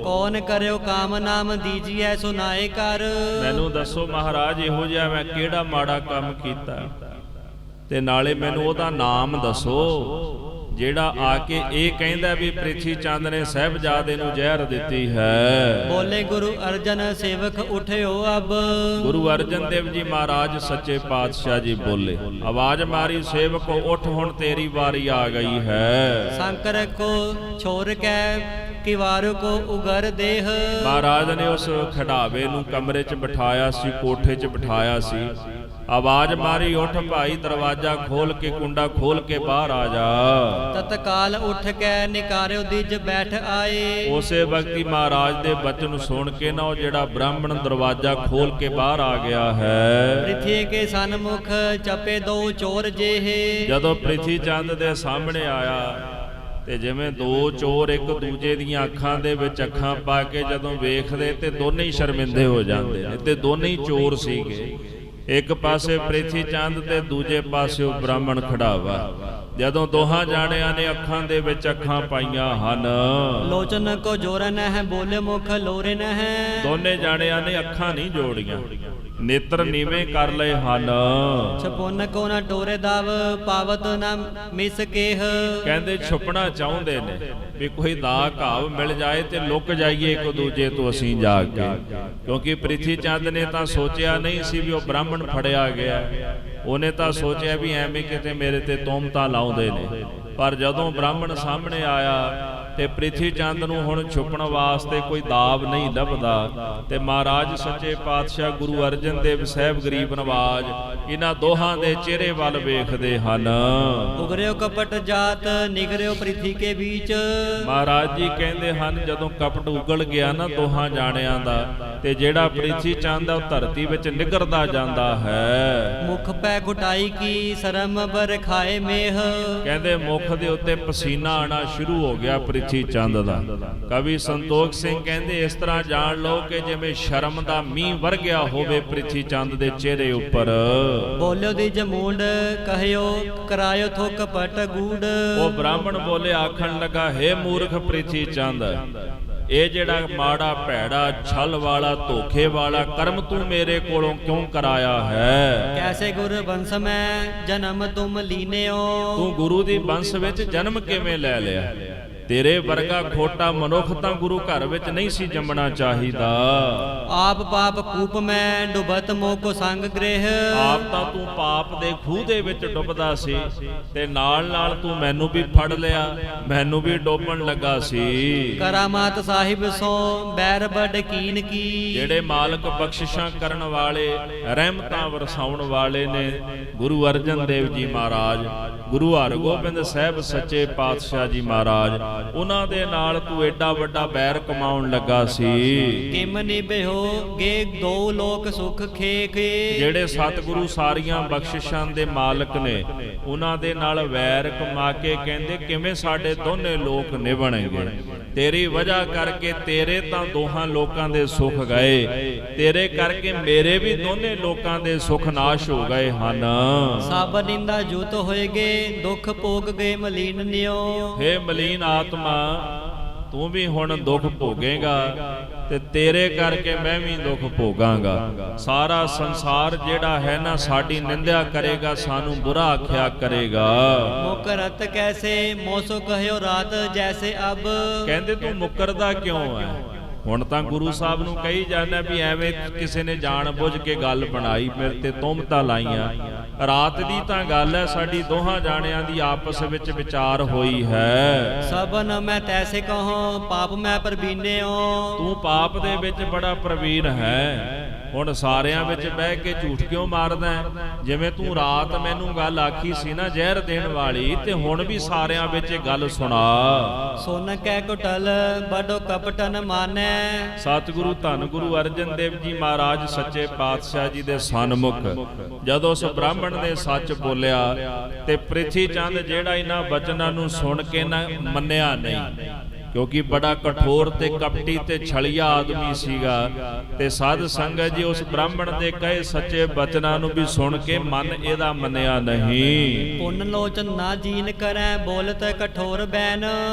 S2: ਕੌਣ ਕਰਿਓ ਕਾਮ ਨਾਮ ਦੀਜੀਐ ਸੁਨਾਏ ਕਰ।
S1: ਮੈਨੂੰ ਦੱਸੋ ਮਹਾਰਾਜ ਇਹੋ ਜਿਹਾ ਮੈਂ ਕਿਹੜਾ ਮਾੜਾ ਕੰਮ ਕੀਤਾ ਤੇ ਨਾਲੇ ਮੈਨੂੰ ਉਹਦਾ ਨਾਮ ਦੱਸੋ ਜਿਹੜਾ ਆ ਕੇ ਇਹ ਕਹਿੰਦਾ ਵੀ ਪ੍ਰਿਥੀ ਚੰਦ ਨੇ ਸਾਹਿਬਜ਼ਾਦੇ ਨੂੰ ਜ਼ਹਿਰ ਦਿੱਤੀ ਹੈ।
S2: ਬੋਲੇ ਗੁਰੂ ਅਰਜਨ ਸੇਵਕ ਉਠਿਓ ਅਬ। ਗੁਰੂ
S1: ਅਰਜਨ ਦੇਵ ਜੀ ਮਹਾਰਾਜ ਸੱਚੇ ਪਾਤਸ਼ਾਹ ਜੀ ਬੋਲੇ, ਆਵਾਜ਼ ਮਾਰੀ ਸੇਵਕ ਉੱਠ, ਹੁਣ ਤੇਰੀ ਵਾਰੀ ਆ ਗਈ ਹੈ।
S2: ਸ਼ੰਕਰ ਕੋ ਛੋੜ ਕੇ ਕਿਵਾਰ ਕੋ ਉਗਰ ਦੇਹ।
S1: ਮਹਾਰਾਜ ਨੇ ਉਸ ਖਿਡਾਵੇ ਨੂੰ ਕਮਰੇ 'ਚ ਬਿਠਾਇਆ ਸੀ, ਕੋਠੇ 'ਚ ਬਿਠਾਇਆ ਸੀ। ਆਵਾਜ਼ ਮਾਰੀ ਉੱਠ ਭਾਈ, ਦਰਵਾਜ਼ਾ ਖੋਲ ਕੇ ਕੁੰਡਾ ਖੋਲ ਕੇ ਬਾਹਰ ਆ ਜਾ।
S2: ਤਤਕਾਲ ਉੱਠ ਕੇ ਨਿਕਾਰਿਓ ਦਿਜ ਬੈਠ ਆਏ।
S1: ਉਸੇ ਵਕਤ ਮਹਾਰਾਜ ਦੇ ਬਚਨ ਸੁਣ ਕੇ ਨਾ ਉਹ ਜਿਹੜਾ ਬ੍ਰਾਹਮਣ ਦਰਵਾਜ਼ਾ ਖੋਲ ਕੇ ਬਾਹਰ ਆ ਗਿਆ ਹੈ।
S2: ਪ੍ਰਿਥੀ ਕੇ ਸਨਮੁਖ ਚਪੇ ਦੋ ਚੋਰ ਜਿਹੇ।
S1: ਜਦੋਂ ਪ੍ਰਿਥੀ ਚੰਦ ਦੇ ਸਾਹਮਣੇ ਆਇਆ ਤੇ ਜਿਵੇਂ ਦੋ ਚੋਰ ਇੱਕ ਦੂਜੇ ਦੀਆਂ ਅੱਖਾਂ ਦੇ ਵਿੱਚ ਅੱਖਾਂ ਪਾ ਕੇ ਜਦੋਂ ਵੇਖਦੇ ਤੇ ਦੋਨੇ ਹੀ ਸ਼ਰਮਿੰਦੇ ਹੋ ਜਾਂਦੇ ਨੇ ਤੇ ਦੋਨੇ ਹੀ ਚੋਰ ਸੀਗੇ। ਇੱਕ ਪਾਸੇ ਪ੍ਰਿਥੀ ਚੰਦ ਤੇ ਦੂਜੇ ਪਾਸੇ ਉਹ ਬ੍ਰਾਹਮਣ ਖਿਡਾਵਾ। ਜਦੋਂ ਦੋਹਾਂ ਜਾਣਿਆਂ ਨੇ ਅੱਖਾਂ ਦੇ ਵਿੱਚ ਅੱਖਾਂ ਪਾਈਆਂ ਹਨ।
S2: ਲੋਚਨ ਕੋ ਜੋਰਨ ਹੈ ਬੋਲੇ ਮੁਖ ਲੋਰਨ ਹੈ।
S1: ਦੋਨੇ ਜਾਣਿਆਂ ਨੇ ਅੱਖਾਂ ਨਹੀਂ ਜੋੜੀਆਂ, ਨੇਤਰ ਨੀਵੇਂ ਕਰ ਲਏ ਹਨ।
S2: ਛਪੁਨ ਕੋ ਨਾ ਟੋਰੇ ਦਵ ਪਾਵਤ ਨਾ ਮਿਸ ਕੇਹ।
S1: ਕਹਿੰਦੇ ਛੁਪਣਾ ਚਾਹੁੰਦੇ ਨੇ ਵੀ ਕੋਈ ਦਾ ਘਾਵ ਮਿਲ ਜਾਏ ਤੇ ਲੁਕ ਜਾਈਏ ਇੱਕ ਦੂਜੇ ਤੋਂ ਅਸੀਂ ਜਾ ਕੇ, ਕਿਉਂਕਿ ਪ੍ਰਿਥੀ ਚੰਦ ਨੇ ਤਾਂ ਸੋਚਿਆ ਨਹੀਂ ਸੀ ਵੀ ਉਹ ਬ੍ਰਾਹਮਣ ਫੜਿਆ ਗਿਆ। ਉਹਨੇ ਤਾਂ ਸੋਚਿਆ ਵੀ ਐਵੇਂ ਕਿਤੇ ਮੇਰੇ ਤੇ ਤੁਹਮਤਾਂ ਲਾਉਂਦੇ ਨੇ। ਪਰ ਜਦੋਂ ਬ੍ਰਾਹਮਣ ਸਾਹਮਣੇ ਆਇਆ ਤੇ ਪ੍ਰਿਥੀ ਚੰਦ ਨੂੰ ਹੁਣ ਛੁਪਣ ਵਾਸਤੇ ਕੋਈ ਦਾਵ ਨਹੀਂ ਲੱਭਦਾ। ਤੇ ਮਹਾਰਾਜ ਸੱਚੇ ਪਾਤਸ਼ਾਹ ਗੁਰੂ ਅਰਜਨ ਦੇਵ ਸਾਹਿਬ ਗਰੀਬ ਨਵਾਜ ਇਹਨਾਂ ਦੋਹਾਂ ਦੇ ਚਿਹਰੇ ਵੱਲ ਵੇਖਦੇ ਹਨ।
S2: ਉਗਰਿਓ ਕਪਟ ਜਾਤ ਨਿਗਰਿਓ ਪ੍ਰਿਥੀ ਕੇ ਵਿੱਚ।
S1: ਮਹਾਰਾਜ ਜੀ ਕਹਿੰਦੇ ਹਨ ਜਦੋਂ ਕਪਟ ਉਗਲ ਗਿਆ ਨਾ ਦੋਹਾਂ ਜਾਣਿਆਂ ਦਾ, ਤੇ ਜਿਹੜਾ ਪ੍ਰਿਥੀ ਚੰਦ ਆ ਉਹ ਧਰਤੀ ਵਿੱਚ ਨਿਗਰਦਾ ਜਾਂਦਾ ਹੈ।
S2: ਮੁਖ ਪੈ ਘੁਟਾਈ ਕੀ ਸ਼ਰਮ ਬਰਖਾਏ ਮੇਹ।
S1: ਕਹਿੰਦੇ ਮੁਖ ਦੇ ਉੱਤੇ ਪਸੀਨਾ ਆਣਾ ਸ਼ੁਰੂ ਹੋ ਗਿਆ ਪ੍ਰਿਥੀ ਚੰਦ ਦਾ। ਕਵੀ ਸੰਤੋਖ ਸਿੰਘ ਕਹਿੰਦੇ ਇਸ ਤਰ੍ਹਾਂ ਜਾਣ ਲਓ ਕਿ ਜਿਵੇਂ ਸ਼ਰਮ ਦਾ ਮੀਂਹ ਵਰਗਿਆ ਹੋਵੇ ਪ੍ਰਿਥੀ ਚੰਦ ਦੇ ਚਿਹਰੇ ਉੱਪਰ।
S2: ਬੋਲਿਓ ਦੀ ਜਮੂੰਡ ਕਹਿਓ ਕਰਾਇਓ ਥੋ ਕਪਟ ਗੂੜ।
S1: ਉਹ ਬ੍ਰਾਹਮਣ ਬੋਲੇ ਆਖਣ ਲੱਗਾ, ਹੇ ਮੂਰਖ ਪ੍ਰਿਥੀ ਚੰਦ, ਇਹ ਜਿਹੜਾ ਮਾੜਾ ਭੈੜਾ ਛਲ ਵਾਲਾ ਧੋਖੇ ਵਾਲਾ ਕਰਮ ਤੂੰ ਮੇਰੇ ਕੋਲੋਂ ਕਿਉਂ ਕਰਾਇਆ ਹੈ?
S2: ਕੈਸੇ ਗੁਰ ਬੰਸ ਮੈਂ ਜਨਮ ਤੁਮ ਲੀਨਿਓ।
S1: ਤੂੰ ਗੁਰੂ ਦੀ ਬੰਸ ਵਿੱਚ ਜਨਮ ਕਿਵੇਂ ਲੈ ਲਿਆ? ਤੇਰੇ ਵਰਗਾ ਖੋਟਾ ਮਨੁੱਖ ਤਾਂ ਗੁਰੂ ਘਰ ਵਿੱਚ ਨਹੀਂ ਸੀ ਜੰਮਣਾ ਚਾਹੀਦਾ।
S2: ਆਪ ਪਾਪ ਕੂਪ ਮੈਂ ਡੁਬਤ ਮੋਹ ਕੋ ਸੰਗ ਗ੍ਰਹਿ।
S1: ਆਪ ਤਾਂ ਤੂੰ ਪਾਪ ਦੇ ਖੂਹ ਦੇ ਵਿੱਚ ਡੁੱਬਦਾ ਸੀ ਤੇ ਨਾਲ ਨਾਲ ਤੂੰ ਮੈਨੂੰ ਵੀ ਫੜ ਲਿਆ, ਮੈਨੂੰ ਵੀ ਡੋਬਣ ਲੱਗਾ ਸੀ।
S2: ਕਰਾਮਾਤ ਸਾਹਿਬ ਸੋ ਬੈਰ ਬੜ ਕੀਨ ਕੀ।
S1: ਜਿਹੜੇ ਮਾਲਕ ਬਖਸ਼ਿਸ਼ਾਂ ਕਰਨ ਵਾਲੇ ਰਹਿਮਤਾਂ ਵਰਸਾਉਣ ਵਾਲੇ ਨੇ ਗੁਰੂ ਅਰਜਨ ਦੇਵ ਜੀ ਮਹਾਰਾਜ, ਗੁਰੂ ਹਰਗੋਬਿੰਦ ਸਾਹਿਬ ਸੱਚੇ ਪਾਤਸ਼ਾਹ ਜੀ ਮਹਾਰਾਜ, ਉਹਨਾਂ ਦੇ ਨਾਲ ਤੂੰ ਏਡਾ ਵੱਡਾ ਬੈਰ ਕਮਾਉਣ ਲੱਗਾ ਸੀ।
S2: ਕਿਮ ਨਿਭਿਓ ਗੇ ਦੋ ਲੋਕ ਸੁਖ ਖੇਖੇ।
S1: ਜਿਹੜੇ ਸਤਿਗੁਰੂ ਸਾਰੀਆਂ ਬਖਸ਼ਿਸ਼ਾਂ ਦੇ ਮਾਲਕ ਨੇ ਉਹਨਾਂ ਦੇ ਨਾਲ ਵੈਰ ਕਮਾ ਕੇ ਕਹਿੰਦੇ ਕਿਵੇਂ ਸਾਡੇ ਦੋਨੇ ਲੋਕ ਨਿਭਣਗੇ? ਤੇਰੀ ਵਜ੍ਹਾ ਕਰਕੇ ਤੇਰੇ ਤਾਂ ਦੋਹਾਂ ਲੋਕਾਂ ਦੇ ਸੁਖ ਗਏ, ਤੇਰੇ ਕਰਕੇ ਮੇਰੇ ਵੀ ਦੋਨੇ ਲੋਕਾਂ ਦੇ ਸੁਖ ਨਾਸ਼ ਹੋ ਗਏ ਹਨ।
S2: ਸਭ ਨਿੰਦਾ ਜੂਤ ਹੋਏਗੇ ਦੁੱਖ ਭੋਗ ਗਏ ਮਲੀਨ ਨਿਓ।
S1: ਹੇ ਮਲੀਨ ਆਤਮਾ, ਤੂੰ ਵੀ ਹੁਣ ਦੁੱਖ ਭੋਗੇਗਾ ਤੇ ਤੇਰੇ ਕਰਕੇ ਮੈਂ ਵੀ ਦੁੱਖ ਭੋਗਾਂਗਾ। ਸਾਰਾ ਸੰਸਾਰ ਜਿਹੜਾ ਹੈ ਨਾ ਸਾਡੀ ਨਿੰਦਿਆ ਕਰੇਗਾ, ਸਾਨੂੰ ਬੁਰਾ ਆਖਿਆ ਕਰੇਗਾ।
S2: ਮੁਕਰਤ ਕੈਸੇ ਮੋਸੋ ਕਹਿਓ ਰਾਤ ਜੈਸੇ ਅਬ।
S1: ਕਹਿੰਦੇ ਤੂੰ ਮੁਕਰਦਾ ਕਿਉਂ ਹੈ? ਹੁਣ ਤਾਂ ਗੁਰੂ ਸਾਹਿਬ ਨੂੰ ਕਹੀ ਜਾਂਦਾ ਵੀ ਐਵੇਂ ਕਿਸੇ ਨੇ ਜਾਣ ਬੁੱਝ ਕੇ ਗੱਲ ਬਣਾਈ, ਮੇਰੇ ਤੇ ਤੁਹਮਤਾਂ ਲਾਈਆਂ। ਰਾਤ ਦੀ ਤਾਂ ਗੱਲ ਹੈ, ਸਾਡੀ ਦੋਹਾਂ ਜਾਣਿਆਂ ਦੀ ਆਪਸ ਵਿੱਚ ਵਿਚਾਰ ਹੋਈ ਹੈ।
S2: ਸਭਨ ਮੈਂ ਤੈਸੇ ਕਹੋ ਪਾਪ ਮੈਂ ਪ੍ਰਬੀਨਿਓ।
S1: ਤੂੰ ਪਾਪ ਦੇ ਵਿੱਚ ਬੜਾ ਪ੍ਰਵੀਨ ਹੈ। ਹੁਣ ਸਾਰਿਆਂ ਵਿੱਚ ਬਹਿ ਕੇ ਝੂਠ ਕਿਉਂ ਮਾਰਦਾ? ਜਿਵੇਂ ਤੂੰ ਰਾਤ ਮੈਨੂੰ ਗੱਲ ਆਖੀ ਸੀ ਨਾ ਜ਼ਹਿਰ ਦੇਣ ਵਾਲੀ, ਤੇ ਹੁਣ ਵੀ ਸਾਰਿਆਂ ਵਿੱਚ ਇਹ ਗੱਲ ਸੁਣਾ।
S2: ਸੁਨ ਕੈ ਕੁਟਲ ਬੜੋ ਕਪਟਨ ਮਾਨੈ।
S1: ਸਤਿਗੁਰੂ ਧੰਨ ਗੁਰੂ ਅਰਜਨ ਦੇਵ ਜੀ ਮਹਾਰਾਜ ਸੱਚੇ ਪਾਤਸ਼ਾਹ ਜੀ ਦੇ ਸਨਮੁਖ ਜਦੋਂ ਉਸ ਬ੍ਰਾਹਮਣ ਨੇ ਸੱਚ ਬੋਲਿਆ ਤੇ ਪ੍ਰਿਥੀ ਚੰਦ ਜਿਹੜਾ ਇਹਨਾਂ ਬਚਨਾਂ ਨੂੰ ਸੁਣ ਕੇ ਨਾ ਮੰਨਿਆ ਨਹੀਂ, ਕਿਉਂਕਿ ਬੜਾ ਕਠੋਰ ਤੇ ਕਪਟੀ ਤੇ ਛਲੀਆ ਆਦਮੀ ਸੀਗਾ। ਤੇ ਸਾਧ ਸੰਗਤ ਜੀ ਉਸ ਬ੍ਰਾਹਮਣ ਦੇ ਕਹੇ ਸੱਚੇ ਬਚਨਾਂ ਨੂੰ ਵੀ ਸੁਣ ਕੇ ਮਨ ਇਹਦਾ ਮੰਨਿਆ ਨਹੀਂ।
S2: ਪੁੰਨ ਲੋਚਨ ਨਾ ਜੀਨ ਕਰੈ ਬੋਲਤ ਕਠੋਰ ਬੈਨ।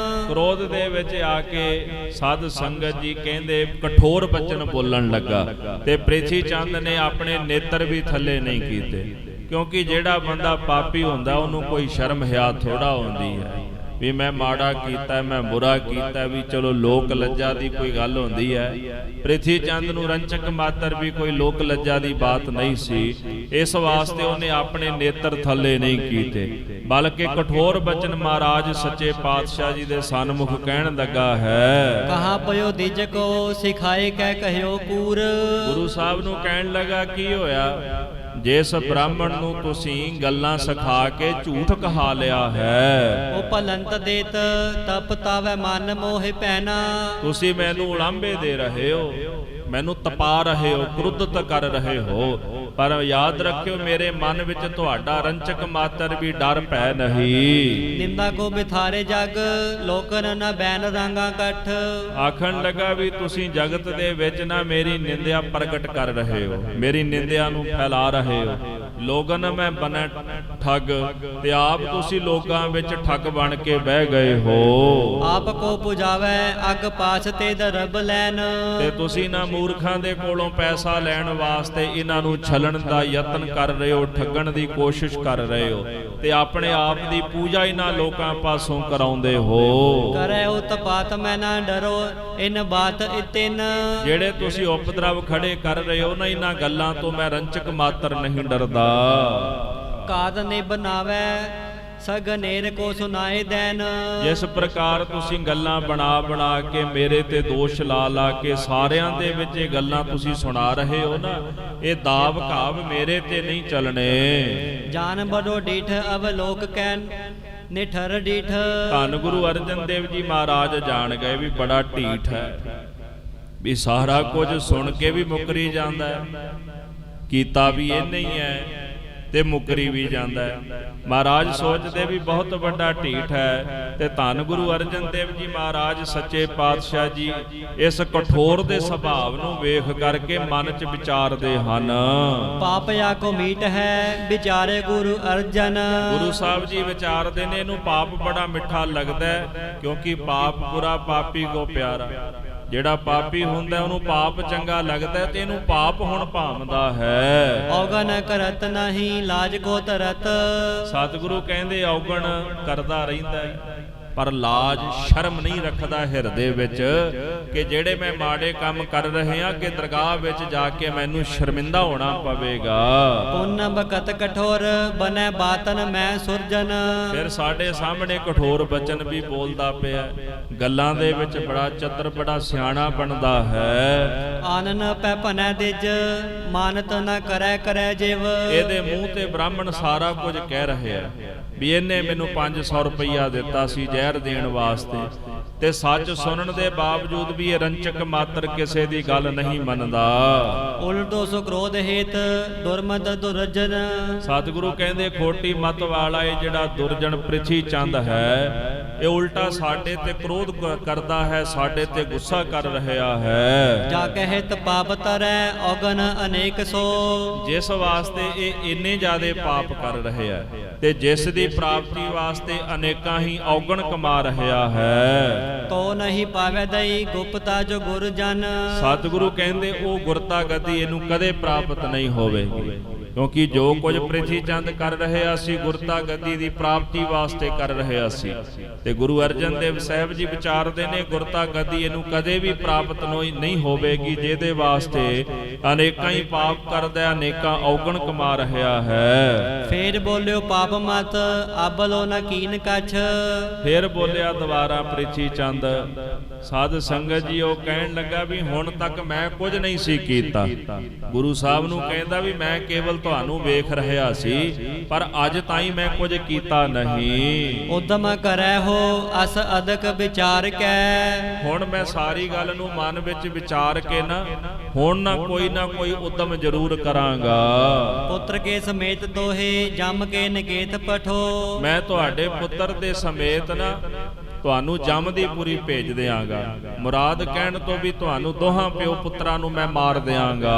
S1: ਕ੍ਰੋਧ ਦੇ ਵਿੱਚ ਆ ਕੇ ਸਾਧ ਸੰਗਤ ਜੀ ਕਹਿੰਦੇ ਕਠੋਰ ਬਚਨ ਬੋਲਣ ਲੱਗਾ ਤੇ ਪ੍ਰਿਥੀ ਚੰਦ ਨੇ ਆਪਣੇ ਨੇਤਰ ਵੀ ਥੱਲੇ ਨਹੀਂ ਕੀਤੇ, ਕਿਉਂਕਿ ਜਿਹੜਾ ਬੰਦਾ ਪਾਪੀ ਹੁੰਦਾ ਉਹਨੂੰ ਕੋਈ ਸ਼ਰਮ ਹਿਆ ਥੋੜਾ ਹੁੰਦੀ ਹੈ ਵੀ ਮੈਂ ਮਾੜਾ ਕੀਤਾ, ਮੈਂ ਬੁਰਾ ਕੀਤਾ, ਵੀ ਚਲੋ ਲੋਕ ਲੱਜਾ ਦੀ ਕੋਈ ਗੱਲ ਹੁੰਦੀ ਹੈ। ਪ੍ਰਿਥੀ ਚੰਦ ਨੂੰ ਰੰਚਕ ਮਾਤਰ ਵੀ ਕੋਈ ਲੋਕ ਲੱਜਾ ਦੀ ਬਾਤ ਨਹੀਂ ਸੀ, ਇਸ ਵਾਸਤੇ ਉਹਨੇ ਆਪਣੇ ਨੇਤਰ ਥੱਲੇ ਨਹੀਂ ਕੀਤੇ, ਬਲਕਿ ਕਠੋਰ ਬਚਨ ਮਹਾਰਾਜ ਸੱਚੇ ਪਾਤਸ਼ਾਹ ਜੀ ਦੇ ਸਨਮੁਖ ਕਹਿਣ ਲੱਗਾ ਹੈ।
S2: ਕਹਾ ਪਇਓ ਦਿਜ ਕੋ ਸਿਖਾਏ ਕਹਿ ਕਹਿਓ ਕੂਰ।
S1: ਗੁਰੂ ਸਾਹਿਬ ਨੂੰ ਕਹਿਣ ਲੱਗਾ ਕੀ ਹੋਇਆ? ਜਿਸ ਬ੍ਰਾਹਮਣ ਨੂੰ ਤੁਸੀਂ ਗੱਲਾਂ ਸਿਖਾ ਕੇ ਝੂਠ ਕਹਾ ਲਿਆ ਹੈ,
S2: ਉਹ ਭਲੰਤ ਦੇਤ ਤਪ ਤਾਵੈ ਮਨ ਮੋਹਿ ਪੈਨਾ।
S1: ਤੁਸੀਂ ਮੈਨੂੰ ਉਲਾਂਭੇ ਦੇ ਰਹੇ ਹੋ, ਮੈਨੂੰ ਤਪਾ ਰਹੇ ਹੋ, ਕ੍ਰੁੱਧਤ ਕਰ ਰਹੇ ਹੋ, ਪਰ ਯਾਦ ਰੱਖਿਓ ਮੇਰੇ ਮਨ ਵਿੱਚ ਤੁਹਾਡਾ ਰੰਚਕ ਮਾਤਰ ਵੀ ਡਰ ਭੈ ਨਹੀਂ।
S2: ਨਿੰਦਾ ਕੋ ਬਿਥਾਰੇ ਜਗ ਲੋਕਨ ਨ ਬੈਨ ਰਾਂਗਾ ਕੱਠ।
S1: ਆਖਣ ਲੱਗਾ ਵੀ ਤੁਸੀਂ ਜਗਤ ਦੇ ਵਿੱਚ ਨਾ ਮੇਰੀ ਨਿੰਦਿਆ ਪ੍ਰਗਟ ਕਰ ਰਹੇ ਹੋ, ਮੇਰੀ ਨਿੰਦਿਆ ਨੂੰ ਫੈਲਾ ਰਹੇ ਹੋ। ਲੋਗਨ ਮੈਂ ਬਨੈ ਠੱਗ, ਤੇ ਆਪ ਤੁਸੀਂ ਲੋਕਾਂ ਵਿੱਚ ਠੱਗ ਬਣ ਕੇ ਬਹਿ ਗਏ ਹੋ।
S2: ਆਪ ਕੋ ਪੁਜਾਵੈ ਅਗ ਪਾਛ ਤੇ ਦਰਬ ਲੈਨ।
S1: ਤੇ ਤੁਸੀਂ ਨਾ ਮੂਰਖਾਂ ਦੇ ਕੋਲੋਂ ਪੈਸਾ ਲੈਣ ਵਾਸਤੇ ਇਹਨਾਂ ਨੂੰ ਛਲਣ ਦਾ ਯਤਨ ਕਰ ਰਹੇ ਹੋ, ਠੱਗਣ ਦੀ ਕੋਸ਼ਿਸ਼ ਕਰ ਰਹੇ ਹੋ, ਤੇ ਆਪਣੇ ਆਪ ਦੀ ਪੂਜਾ ਇਹਨਾਂ ਲੋਕਾਂ ਪਾਸੋਂ ਕਰਾਉਂਦੇ ਹੋ।
S2: ਕਰੈ ਉਤਪਾਤ ਮੈਂ ਨਾ ਡਰੋ ਇਨ ਬਾਤ ਇਤਿਨ।
S1: ਜਿਹੜੇ ਤੁਸੀਂ ਉਪਦਰਵ ਖੜੇ ਕਰ ਰਹੇ ਹੋ ਨਾ, ਇਹਨਾਂ ਗੱਲਾਂ ਤੋਂ ਮੈਂ ਰੰਚਕ ਮਾਤਰ ਨਹੀਂ ਡਰਦਾ।
S2: ਕਾਦ ਨੇ ਬਣਾਵੈ ਸਗਨੇਰ ਕੋ ਸੁਨਾਏ ਦੇਨ।
S1: ਜਿਸ ਪ੍ਰਕਾਰ ਤੁਸੀਂ ਗੱਲਾਂ ਬਣਾ ਬਣਾ ਕੇ ਮੇਰੇ ਤੇ ਦੋਸ਼ ਲਾ ਲਾ ਕੇ ਸਾਰਿਆਂ ਦੇ ਵਿੱਚ ਇਹ ਗੱਲਾਂ ਤੁਸੀਂ ਸੁਣਾ ਰਹੇ ਹੋ ਨਾ, ਇਹ ਦਾਵ ਘਾਵ ਮੇਰੇ ਤੇ ਨਹੀਂ ਚੱਲਣੇ।
S2: ਜਾਨ ਬੜੋ ਡੀਠ ਅਵਲੋਕ ਕੈਨ ਨਿਠਰ ਡੀਠ।
S1: ਧੰਨ ਗੁਰੂ ਅਰਜਨ ਦੇਵ ਜੀ ਮਹਾਰਾਜ ਜਾਣ ਗਏ ਵੀ ਬੜਾ ਢੀਠ ਹੈ, ਵੀ ਸਾਰਾ ਕੁਝ ਸੁਣ ਕੇ ਵੀ ਮੁਕਰੀ ਜਾਂਦਾ ਹੈ, ਕੀਤਾ ਵੀ ਇਹਨੇ ਹੀ ਹੈ ਤੇ ਮੁਕਰੀ ਵੀ ਜਾਂਦਾ ਹੈ। ਮਹਾਰਾਜ ਸੋਚਦੇ ਵੀ ਬਹੁਤ ਵੱਡਾ ਢੀਠ ਹੈ, ਤੇ ਧੰਨ ਗੁਰੂ ਅਰਜਨ ਦੇਵ ਜੀ ਮਹਾਰਾਜ ਸੱਚੇ ਪਾਤਸ਼ਾਹ ਜੀ ਇਸ ਕਠੋਰ ਦੇ ਸੁਭਾਅ ਨੂੰ ਵੇਖ ਕਰਕੇ ਮਨ 'ਚ ਵਿਚਾਰਦੇ ਹਨ।
S2: ਪਾਪਿਆ ਕੋ ਮੀਟ ਹੈ ਵਿਚਾਰੇ ਗੁਰੂ ਅਰਜਨ।
S1: ਗੁਰੂ ਸਾਹਿਬ ਜੀ ਵਿਚਾਰਦੇ ਨੇ ਇਹਨੂੰ ਪਾਪ ਬੜਾ ਮਿੱਠਾ ਲੱਗਦਾ ਹੈ, ਕਿਉਂਕਿ ਪਾਪ ਬੁਰਾ ਪਾਪੀ ਕੋ ਪਿਆਰਾ। ਜਿਹੜਾ ਪਾਪੀ ਹੁੰਦਾ ਉਹਨੂੰ ਪਾਪ ਚੰਗਾ ਲੱਗਦਾ ਤੇ ਇਹਨੂੰ ਪਾਪ ਹੁਣ ਭਾਵਦਾ ਹੈ।
S2: ਔਗਣ ਕਰਤ ਨਹੀਂ ਲਾਜ ਕੋ ਤਰਤ।
S1: ਸਤਿਗੁਰੂ ਕਹਿੰਦੇ ਔਗਣ ਕਰਦਾ ਰਹਿੰਦਾ ਹੈ, ਪਰ ਲਾਜ ਸ਼ਰਮ ਨਹੀਂ ਰੱਖਦਾ ਹਿਰਦੇ ਵਿੱਚ ਕਿ ਜਿਹੜੇ ਮੈਂ ਮਾੜੇ ਕੰਮ ਕਰ ਰਹੇ ਹਾਂ ਕਿ ਦਰਗਾਹ ਵਿੱਚ ਜਾ ਕੇ ਮੈਨੂੰ ਸ਼ਰਮਿੰਦਾ ਹੋਣਾ ਪਵੇਗਾ।
S2: ਪੁੰਨ ਬਕਤ ਕਠੋਰ ਬਨੈ ਬਾਤਨ ਮੈਂ ਸੁਰਜਨ।
S1: ਫਿਰ ਸਾਡੇ ਸਾਹਮਣੇ ਕਠੋਰ ਬਚਨ ਵੀ ਬੋਲਦਾ ਪਿਆ, ਗੱਲਾਂ ਦੇ ਵਿੱਚ ਬੜਾ ਚਤਰ ਬੜਾ ਸਿਆਣਾ ਬਣਦਾ ਹੈ।
S2: ਆਨਨ ਪੈ ਭਨੈ ਦਿਜ ਮਾਨਤ ਨ ਕਰੈ ਕਰੈ ਜਿਵ।
S1: ਇਹਦੇ ਮੂੰਹ ਤੇ ਬ੍ਰਾਹਮਣ ਸਾਰਾ ਕੁਝ ਕਹਿ ਰਿਹਾ ਵੀ ਇਹਨੇ ਮੈਨੂੰ 500 ਰੁਪਈਆ ਦਿੱਤਾ ਸੀ ਜ਼ਹਿਰ ਦੇਣ ਵਾਸਤੇ, ਤੇ ਸੱਚ ਸੁਣਨ ਦੇ ਬਾਵਜੂਦ ਵੀ ਇਹ ਰੰਚਕ ਮਾਤਰ ਕਿਸੇ ਦੀ ਗੱਲ ਨਹੀਂ ਮੰਨਦਾ।
S2: ਉਲਟੋ ਸੋ ਕ੍ਰੋਧ ਹੇਤ ਦੁਰਮਤ ਦੁਰਜਨ।
S1: ਸਤਿਗੁਰੂ ਕਹਿੰਦੇ ਖੋਟੀ ਮਤ ਵਾਲਾ ਇਹ ਜਿਹੜਾ ਦੁਰਜਨ ਪ੍ਰਿਥੀ ਚੰਦ ਹੈ, ਇਹ ਉਲਟਾ ਸਾਡੇ ਤੇ ਕ੍ਰੋਧ ਕਰਦਾ ਹੈ, ਸਾਡੇ ਤੇ ਗੁੱਸਾ ਕਰ ਰਿਹਾ ਹੈ।
S2: ਜਾ ਕਹਿਤ ਪਾਪ ਤਰੈ ਔਗਣ ਅਨੇਕ ਸੋ।
S1: ਜਿਸ ਵਾਸਤੇ ਇਹ ਇੰਨੇ ਜ਼ਿਆਦੇ ਪਾਪ ਕਰ ਰਿਹਾ ਤੇ ਜਿਸ ਦੀ ਪ੍ਰਾਪਤੀ ਵਾਸਤੇ ਅਨੇਕਾਂ ਹੀ ਔਗਣ ਕਮਾ ਰਿਹਾ ਹੈ।
S2: ਤੋ ਨਹੀਂ ਪਾਵੈ ਦਈ ਗੁਪਤਾ ਜੋ ਗੁਰ ਜਨ।
S1: ਸਤਿਗੁਰੂ ਕਹਿੰਦੇ ਉਹ ਗੁਰਤਾ ਗਤੀ ਇਹਨੂੰ ਕਦੇ ਪ੍ਰਾਪਤ ਨਹੀਂ ਹੋਵੇਗੀ, ਕਿਉਂਕਿ ਜੋ ਕੁਝ ਪ੍ਰਿਥੀ ਚੰਦ ਕਰ ਰਿਹਾ ਸੀ ਗੁਰਤਾ ਗਤੀ ਦੀ ਪ੍ਰਾਪਤੀ ਵਾਸਤੇ ਕਰ ਰਿਹਾ ਸੀ, ਤੇ ਗੁਰੂ ਅਰਜਨ ਦੇਵ ਸਾਹਿਬ ਜੀ ਵਿਚਾਰਦੇ ਨੇ ਗੁਰਤਾ ਗਤੀ ਇਹਨੂੰ ਕਦੇ ਵੀ ਪ੍ਰਾਪਤ ਨਹੀਂ ਹੋਵੇਗੀ, ਜਿਹਦੇ ਵਾਸਤੇ ਅਨੇਕਾਂ ਹੀ ਪਾਪ ਕਰਦਾ, ਅਨੇਕਾਂ ਔਗਣ ਕਮਾ ਰਿਹਾ ਹੈ।
S2: ਫੇਰ ਬੋਲਿਓ ਪਾਪ ਮਤ ਆਬਲੋ ਨ ਕੀਨ ਕਛ।
S1: ਫੇਰ ਬੋਲਿਆ ਦੁਬਾਰਾ ਪ੍ਰਿਥੀ ਚੰਦ, ਸਾਧ ਸੰਗਤ ਜੀ ਉਹ ਕਹਿਣ ਲੱਗਾ ਵੀ ਹੁਣ ਤੱਕ ਮੈਂ ਕੁਝ ਨਹੀਂ ਸੀ ਕੀਤਾ। ਗੁਰੂ ਸਾਹਿਬ ਨੂੰ ਕਹਿੰਦਾ ਵੀ ਮੈਂ ਕੇਵਲ ਤੁਹਾਨੂੰ ਵੇਖ ਰਿਹਾ ਸੀ, ਪਰ ਅੱਜ ਤਾਈਂ ਮੈਂ ਕੁਝ ਕੀਤਾ ਨਹੀਂ।
S2: ਉਦਮ ਕਰੈ ਹੋ ਅਸ ਅਦਕ ਵਿਚਾਰ ਕੈ।
S1: ਹੁਣ ਮੈਂ ਸਾਰੀ ਗੱਲ ਨੂੰ ਮਨ ਵਿੱਚ ਵਿਚਾਰ ਕੇ ਨਾ ਹੁਣ ਨਾ ਕੋਈ ਉਦਮ ਜ਼ਰੂਰ ਕਰਾਂਗਾ।
S2: ਪੁੱਤਰ ਕੇ ਸਮੇਤ ਦੋਹੇ ਜੰਮ ਕੇ ਨਿਕੇਤ ਪਠੋ।
S1: ਮੈਂ ਤੁਹਾਡੇ ਪੁੱਤਰ ਦੇ ਸਮੇਤ ਨਾ ਤੁਹਾਨੂੰ ਜੰਮ ਦੀ ਪੂਰੀ ਭੇਜ ਦਿਆਂਗਾ। ਮੁਰਾਦ ਕਹਿਣ ਤੋਂ ਵੀ ਤੁਹਾਨੂੰ ਦੋਹਾਂ ਪਿਓ ਪੁੱਤਰਾਂ ਨੂੰ ਮੈਂ ਮਾਰ ਦਿਆਂਗਾ।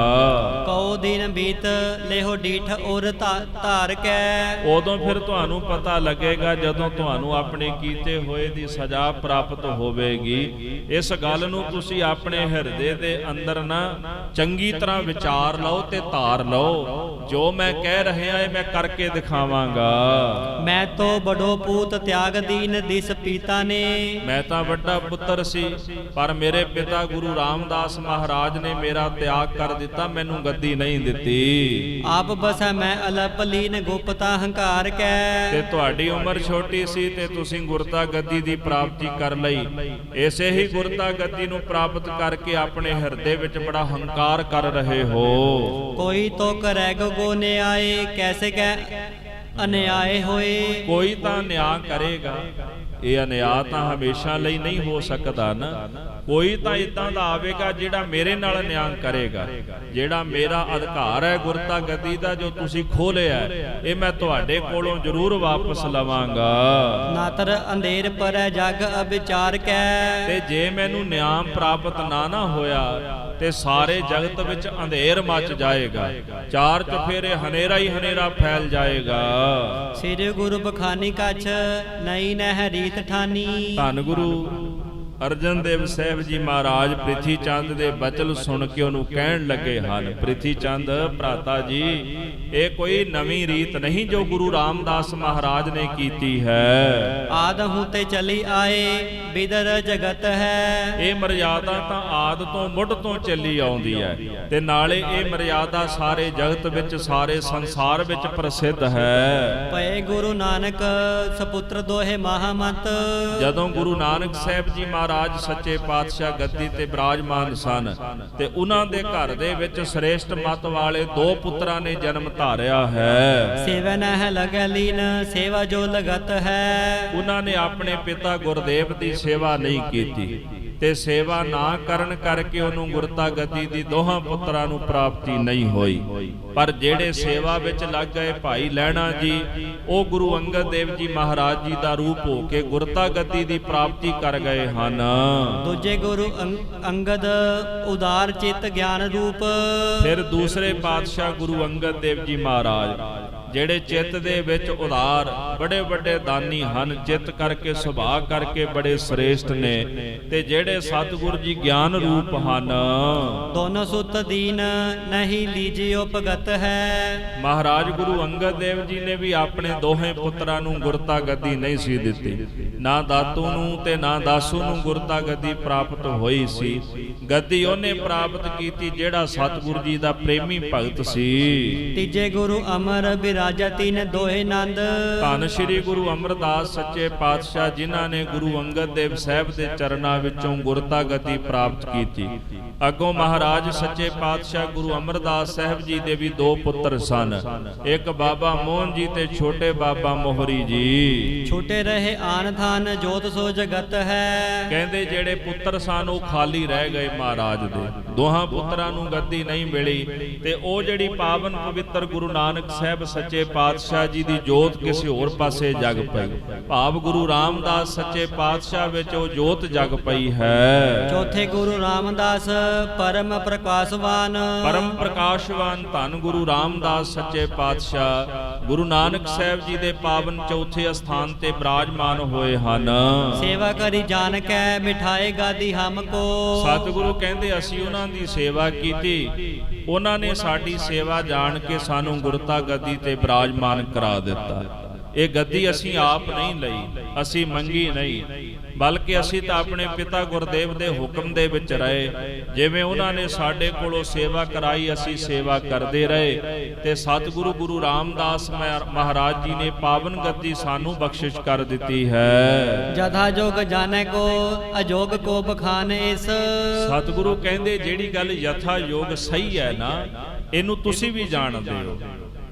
S2: ਕਉ ਦਿਨ ਬੀਤ ਲੇਹੋ ਡੀਠ ਔਰ ਧਾਰ ਕੈ।
S1: ਉਦੋਂ ਫਿਰ ਤੁਹਾਨੂੰ ਪਤਾ ਲੱਗੇਗਾ ਜਦੋਂ ਤੁਹਾਨੂੰ ਆਪਣੇ ਕੀਤੇ ਹੋਏ ਦੀ ਸਜ਼ਾ ਪ੍ਰਾਪਤ ਹੋਵੇਗੀ। ਇਸ ਗੱਲ ਨੂੰ ਤੁਸੀਂ ਆਪਣੇ ਹਿਰਦੇ ਦੇ ਅੰਦਰ ਨਾ ਚੰਗੀ ਤਰ੍ਹਾਂ ਵਿਚਾਰ ਲਓ ਤੇ ਧਾਰ ਲਓ। ਜੋ ਮੈਂ ਕਹਿ ਰਿਹਾ ਇਹ ਮੈਂ ਕਰਕੇ ਦਿਖਾਵਾਂਗਾ।
S2: ਮੈਂ ਤੋ ਬੜੋ ਪੂਤ ਤਿਆਗ ਦੀਨ ਦਿਸ ਪੀਤਾ ਨੇ।
S1: ਮੈਂ ਤਾਂ ਵੱਡਾ ਪੁੱਤਰ ਸੀ, ਪਰ ਮੇਰੇ ਪਿਤਾ ਗੁਰੂ ਰਾਮਦਾਸ ਮਹਾਰਾਜ ਨੇ ਮੇਰਾ ਤਿਆਗ ਕਰ ਦਿੱਤਾ, ਮੈਨੂੰ ਗੱਦੀ ਨਹੀਂ ਦਿੱਤੀ।
S2: ਆਪ ਬਸੈ ਮੈਂ ਅਲਪ ਲੀਨ ਗੁਪਤਾ ਹੰਕਾਰ ਕੈ।
S1: ਤੇ ਤੁਹਾਡੀ ਉਮਰ ਛੋਟੀ ਸੀ ਤੇ ਤੁਸੀਂ ਗੁਰਤਾ ਗੱਦੀ ਦੀ ਪ੍ਰਾਪਤੀ ਕਰ ਲਈ। ਇਸੇ ਹੀ ਗੁਰਤਾ ਗੱਦੀ ਨੂੰ ਪ੍ਰਾਪਤ ਕਰਕੇ ਆਪਣੇ ਹਿਰਦੇ ਵਿੱਚ ਬੜਾ ਹੰਕਾਰ ਕਰ ਰਹੇ ਹੋ।
S2: ਕੋਈ ਤੋ ਕਰੈ ਗੋ ਨਿਆਏ ਕੈਸੇ ਕੈ ਅਨਿਆਏ ਹੋਏ। ਕੋਈ
S1: ਤਾਂ ਨਿਆਂ ਕਰੇਗਾ, ਇਹ ਅਨਿਆਂ ਤਾਂ ਹਮੇਸ਼ਾ ਲਈ ਨਹੀਂ ਹੋ ਸਕਦਾ ਨਾ। ਕੋਈ ਤਾਂ ਇਦਾਂ ਦਾ ਆਵੇਗਾ ਜਿਹੜਾ ਮੇਰੇ ਨਾਲ ਨਿਆਂ ਕਰੇਗਾ। ਜਿਹੜਾ ਮੇਰਾ ਅਧਿਕਾਰ ਹੈ ਗੁਰਤਾ ਗੱਦੀ ਦਾ ਜੋ ਤੁਸੀਂ ਖੋਹ ਲਿਆ, ਇਹ ਮੈਂ ਤੁਹਾਡੇ ਕੋਲੋਂ ਜ਼ਰੂਰ ਵਾਪਸ ਲਵਾਂਗਾ।
S2: ਨਾਤਰ ਅੰਧੇਰ ਪਰੈ ਜਗ ਅਵਿਚਾਰ ਕੈ।
S1: ਤੇ ਜੇ ਮੈਨੂੰ ਨਿਆਂ ਪ੍ਰਾਪਤ ਨਾ ਹੋਇਆ ਤੇ ਸਾਰੇ ਜਗਤ ਵਿੱਚ ਅੰਧੇਰ ਮਚ ਜਾਏਗਾ, ਚਾਰ ਚੁਫੇਰੇ ਹਨੇਰਾ ਹੀ ਹਨੇਰਾ ਫੈਲ ਜਾਏਗਾ।
S2: ਸ੍ਰੀ ਗੁਰੂ ਬਖਾਨੀ ਕਛ ਨਹੀਂ ਨਹਿ ਰੀਤ ਠਾਨੀ।
S1: ਧੰਨ ਗੁਰੂ ਅਰਜਨ ਦੇਵ ਸਾਹਿਬ ਜੀ ਮਹਾਰਾਜ ਪ੍ਰਿਥੀ ਚੰਦ ਦੇ ਬਚਨ ਸੁਣ ਕੇ ਉਹਨੂੰ ਕਹਿਣ ਲੱਗੇ ਹਨ, ਪ੍ਰਿਥੀ ਚੰਦ ਭਰਾਤਾ ਜੀ, ਇਹ ਕੋਈ ਨਵੀਂ ਰੀਤ ਨਹੀਂ ਜੋ ਗੁਰੂ ਰਾਮਦਾਸ ਮਹਾਰਾਜ ਨੇ ਕੀਤੀ ਹੈ।
S2: ਆਦਿ ਤੇ ਚਲੀ ਆਏ ਬਿਦਰ ਜਗਤ ਹੈ।
S1: ਇਹ ਮਰਿਆਦਾ ਤਾਂ ਆਦ ਤੋਂ ਮੁੱਢ ਤੋਂ ਚੱਲੀ ਆਉਂਦੀ ਹੈ ਤੇ ਨਾਲੇ ਇਹ ਮਰਿਆਦਾ ਸਾਰੇ ਜਗਤ ਵਿੱਚ, ਸਾਰੇ ਸੰਸਾਰ ਵਿੱਚ ਪ੍ਰਸਿੱਧ ਹੈ।
S2: ਪਏ ਗੁਰੂ ਨਾਨਕ ਸਪੁੱਤਰ ਦੋਹੇ ਮਹਾਮੰਤ।
S1: ਜਦੋਂ ਗੁਰੂ ਨਾਨਕ ਸਾਹਿਬ ਜੀ ਮਹਾਰਾਜ ਸੱਚੇ ਪਾਤਸ਼ਾਹ ਗੱਦੀ ਤੇ ਬਿਰਾਜਮਾਨ ਸਨ ਤੇ ਉਹਨਾਂ ਦੇ ਘਰ ਦੇ ਵਿੱਚ ਸ੍ਰੇਸ਼ਟ ਮਤ ਵਾਲੇ 2 ਪੁੱਤਰਾਂ ਨੇ ਜਨਮ ਧਾਰਿਆ ਹੈ।
S2: ਸੇਵਾ ਨਹਿ ਲਗੈ ਲੀਨ ਸੇਵਾ ਜੋ ਲਗਤ ਹੈ।
S1: ਉਹਨਾਂ ਨੇ ਆਪਣੇ ਪਿਤਾ ਗੁਰਦੇਵ ਦੀ ਸੇਵਾ ਨਹੀਂ ਕੀਤੀ ਤੇ ਸੇਵਾ ਨਾ ਕਰਨ ਕਰਕੇ ਉਹਨੂੰ ਗੁਰਤਾ ਗੱਦੀ ਦੀ ਦੋਹਾਂ ਪੁੱਤਰਾਂ ਨੂੰ ਪ੍ਰਾਪਤੀ ਨਹੀਂ ਹੋਈ। ਪਰ ਜਿਹੜੇ ਸੇਵਾ ਵਿੱਚ ਲੱਗ ਗਏ ਭਾਈ ਲਹਿਣਾ ਜੀ, ਉਹ ਗੁਰੂ ਅੰਗਦ ਦੇਵ ਜੀ ਮਹਾਰਾਜ ਜੀ ਦਾ ਰੂਪ ਹੋ ਕੇ ਗੁਰਤਾ ਗੱਦੀ ਦੀ ਪ੍ਰਾਪਤੀ ਕਰ ਗਏ ਹਨ।
S2: ਦੂਜੇ ਗੁਰੂ ਅੰਗਦ ਉਦਾਰ ਚਿੱਤ ਗਿਆਨ ਰੂਪ।
S1: ਫਿਰ ਦੂਸਰੇ ਪਾਤਸ਼ਾਹ ਗੁਰੂ ਅੰਗਦ ਦੇਵ ਜੀ ਮਹਾਰਾਜ ਜਿਹੜੇ ਚਿੱਤ ਦੇ ਵਿੱਚ ਉਦਾਰ, ਬੜੇ ਵੱਡੇ ਦਾਨੀ ਹਨ, ਚਿੱਤ ਕਰਕੇ ਸੁਭਾਅ ਕਰਕੇ ਬੜੇ ਸ੍ਰੇਸ਼ਟ ਨੇ ਤੇ ਜਿਹੜੇ ਸਤਿਗੁਰ ਜੀ ਗਿਆਨ ਰੂਪ ਹਨ।
S2: ਦੋਨੋਂ ਸੁਤ ਦੀਨ ਨਹੀਂ ਲੀਜਿਓ ਭਗਤ ਹੈ।
S1: ਮਹਾਰਾਜ ਗੁਰੂ ਅੰਗਦ ਦੇਵ ਜੀ ਨੇ ਵੀ ਆਪਣੇ ਦੋਹੇ ਪੁੱਤਰਾਂ ਨੂੰ ਗੁਰਤਾ ਗੱਦੀ ਨਹੀਂ ਸੀ ਦਿੱਤੀ। ਨਾ ਦਾਤੂ ਨੂੰ ਤੇ ਨਾ ਦਾਸੂ ਨੂੰ ਗੁਰਤਾ ਗੱਦੀ ਪ੍ਰਾਪਤ ਹੋਈ ਸੀ। ਗੱਦੀ ਉਹਨੇ ਪ੍ਰਾਪਤ ਕੀਤੀ ਜਿਹੜਾ ਸਤਿਗੁਰ ਜੀ ਦਾ ਪ੍ਰੇਮੀ ਭਗਤ ਸੀ।
S2: ਤੀਜੇ ਗੁਰੂ ਅਮਰ ਰਾਜਾ ਤਿਨ ਦੋਹੇ ਨੰਦ।
S1: ਧੰਨ ਸ਼੍ਰੀ ਗੁਰੂ ਅਮਰਦਾਸ ਸੱਚੇ ਪਾਤਸ਼ਾਹ ਜਿਨ੍ਹਾਂ ਨੇ ਗੁਰੂ ਅੰਗਦ ਦੇਵ ਸਾਹਿਬ ਦੇ ਚਰਨਾਂ ਵਿੱਚੋਂ ਗੁਰਤਾ ਗੱਦੀ ਪ੍ਰਾਪਤ ਕੀਤੀ। ਅੱਗੋਂ ਮਹਾਰਾਜ ਸੱਚੇ ਪਾਤਸ਼ਾਹ ਗੁਰੂ ਅਮਰਦਾਸ ਸਾਹਿਬ ਜੀ ਦੇ ਵੀ 2 ਪੁੱਤਰ ਸਨ, ਇੱਕ ਬਾਬਾ ਮੋਹਨ ਜੀ ਤੇ ਛੋਟੇ ਬਾਬਾ ਮੋਹਰੀ ਜੀ।
S2: ਛੋਟੇ ਰਹੇ ਆਨ ਥਾਨ ਜੋਤ ਸੋ ਜਗਤ ਹੈ।
S1: ਕਹਿੰਦੇ ਜਿਹੜੇ ਪੁੱਤਰ ਸਨ ਉਹ ਖਾਲੀ ਰਹਿ ਗਏ ਮਹਾਰਾਜ ਦੇ। ਦੋਹਾਂ ਪੁੱਤਰਾਂ ਨੂੰ ਗੱਦੀ ਨਹੀਂ ਮਿਲੀ ਤੇ ਉਹ ਜਿਹੜੀ ਪਾਵਨ ਪਵਿੱਤਰ ਗੁਰੂ ਨਾਨਕ ਸਾਹਿਬ ਸੱਚੇ ਪਾਤਸ਼ਾਹ ਜੀ ਦੀ ਜੋਤ ਕਿਸੇ ਹੋਰ ਪਾਸੇ ਜਗ ਪਈ। ਭਾਵ ਗੁਰੂ ਰਾਮਦਾਸ ਸੱਚੇ ਪਾਤਸ਼ਾਹ ਵਿੱਚ ਉਹ ਜੋਤ ਜਗ ਪਈ ਹੈ।
S2: ਚੌਥੇ ਗੁਰੂ ਰਾਮਦਾਸ ਪਰਮ ਪ੍ਰਕਾਸ਼ਵਾਨ।
S1: ਪਰਮ ਪ੍ਰਕਾਸ਼ਵਾਨ ਧੰਨ ਗੁਰੂ ਰਾਮਦਾਸ ਸੱਚੇ ਪਾਤਸ਼ਾਹ ਗੁਰੂ ਨਾਨਕ ਸਾਹਿਬ ਜੀ ਦੇ ਪਾਵਨ ਚੌਥੇ ਅਸਥਾਨ ਤੇ ਬਿਰਾਜਮਾਨ ਹੋਏ ਹਨ।
S2: ਸੇਵਾ ਕਰੀ ਜਾਣ ਕੈ ਮਿਠਾਏ ਗਾਦੀ ਹਮਕੋ।
S1: ਸਤਿਗੁਰੂ ਕਹਿੰਦੇ ਅਸੀਂ ਉਹਨਾਂ ਦੀ ਸੇਵਾ ਕੀਤੀ, ਉਹਨਾਂ ਨੇ ਸਾਡੀ ਸੇਵਾ ਜਾਣ ਕੇ ਸਾਨੂੰ ਗੁਰਤਾ ਗੱਦੀ ਤੇ ਬਿਰਾਜਮਾਨ ਕਰਾ ਦਿੱਤਾ। ਇਹ ਗੱਦੀ ਅਸੀਂ ਆਪ ਨਹੀਂ ਲਈ, ਅਸੀਂ ਮੰਗੀ ਨਹੀਂ, ਬਲਕਿ ਅਸੀਂ ਤਾਂ ਆਪਣੇ ਪਿਤਾ ਗੁਰਦੇਵ ਦੇ ਹੁਕਮ ਦੇ ਵਿੱਚ ਰਹੇ। ਜਿਵੇਂ ਉਹਨਾਂ ਨੇ ਸਾਡੇ ਕੋਲੋਂ ਸੇਵਾ ਕਰਾਈ ਅਸੀਂ ਸੇਵਾ ਕਰਦੇ ਰਹੇ ਤੇ ਸਤਿਗੁਰੂ ਗੁਰੂ ਰਾਮਦਾਸ ਮਹਾਰਾਜ ਜੀ ਨੇ ਪਾਵਨ ਗੱਦੀ ਸਾਨੂੰ ਬਖਸ਼ਿਸ਼ ਕਰ ਦਿੱਤੀ ਹੈ।
S2: ਜਥਾ ਜੋਗ ਜਾਣੈ ਕੋ ਅਜੋਗ ਕੋ ਬਖਾਨ ਇਸ।
S1: ਸਤਿਗੁਰੂ ਕਹਿੰਦੇ ਜਿਹੜੀ ਗੱਲ ਯਥਾ ਯੋਗ ਸਹੀ ਹੈ ਨਾ, ਇਹਨੂੰ ਤੁਸੀਂ ਵੀ ਜਾਣਦੇ ਹੋ।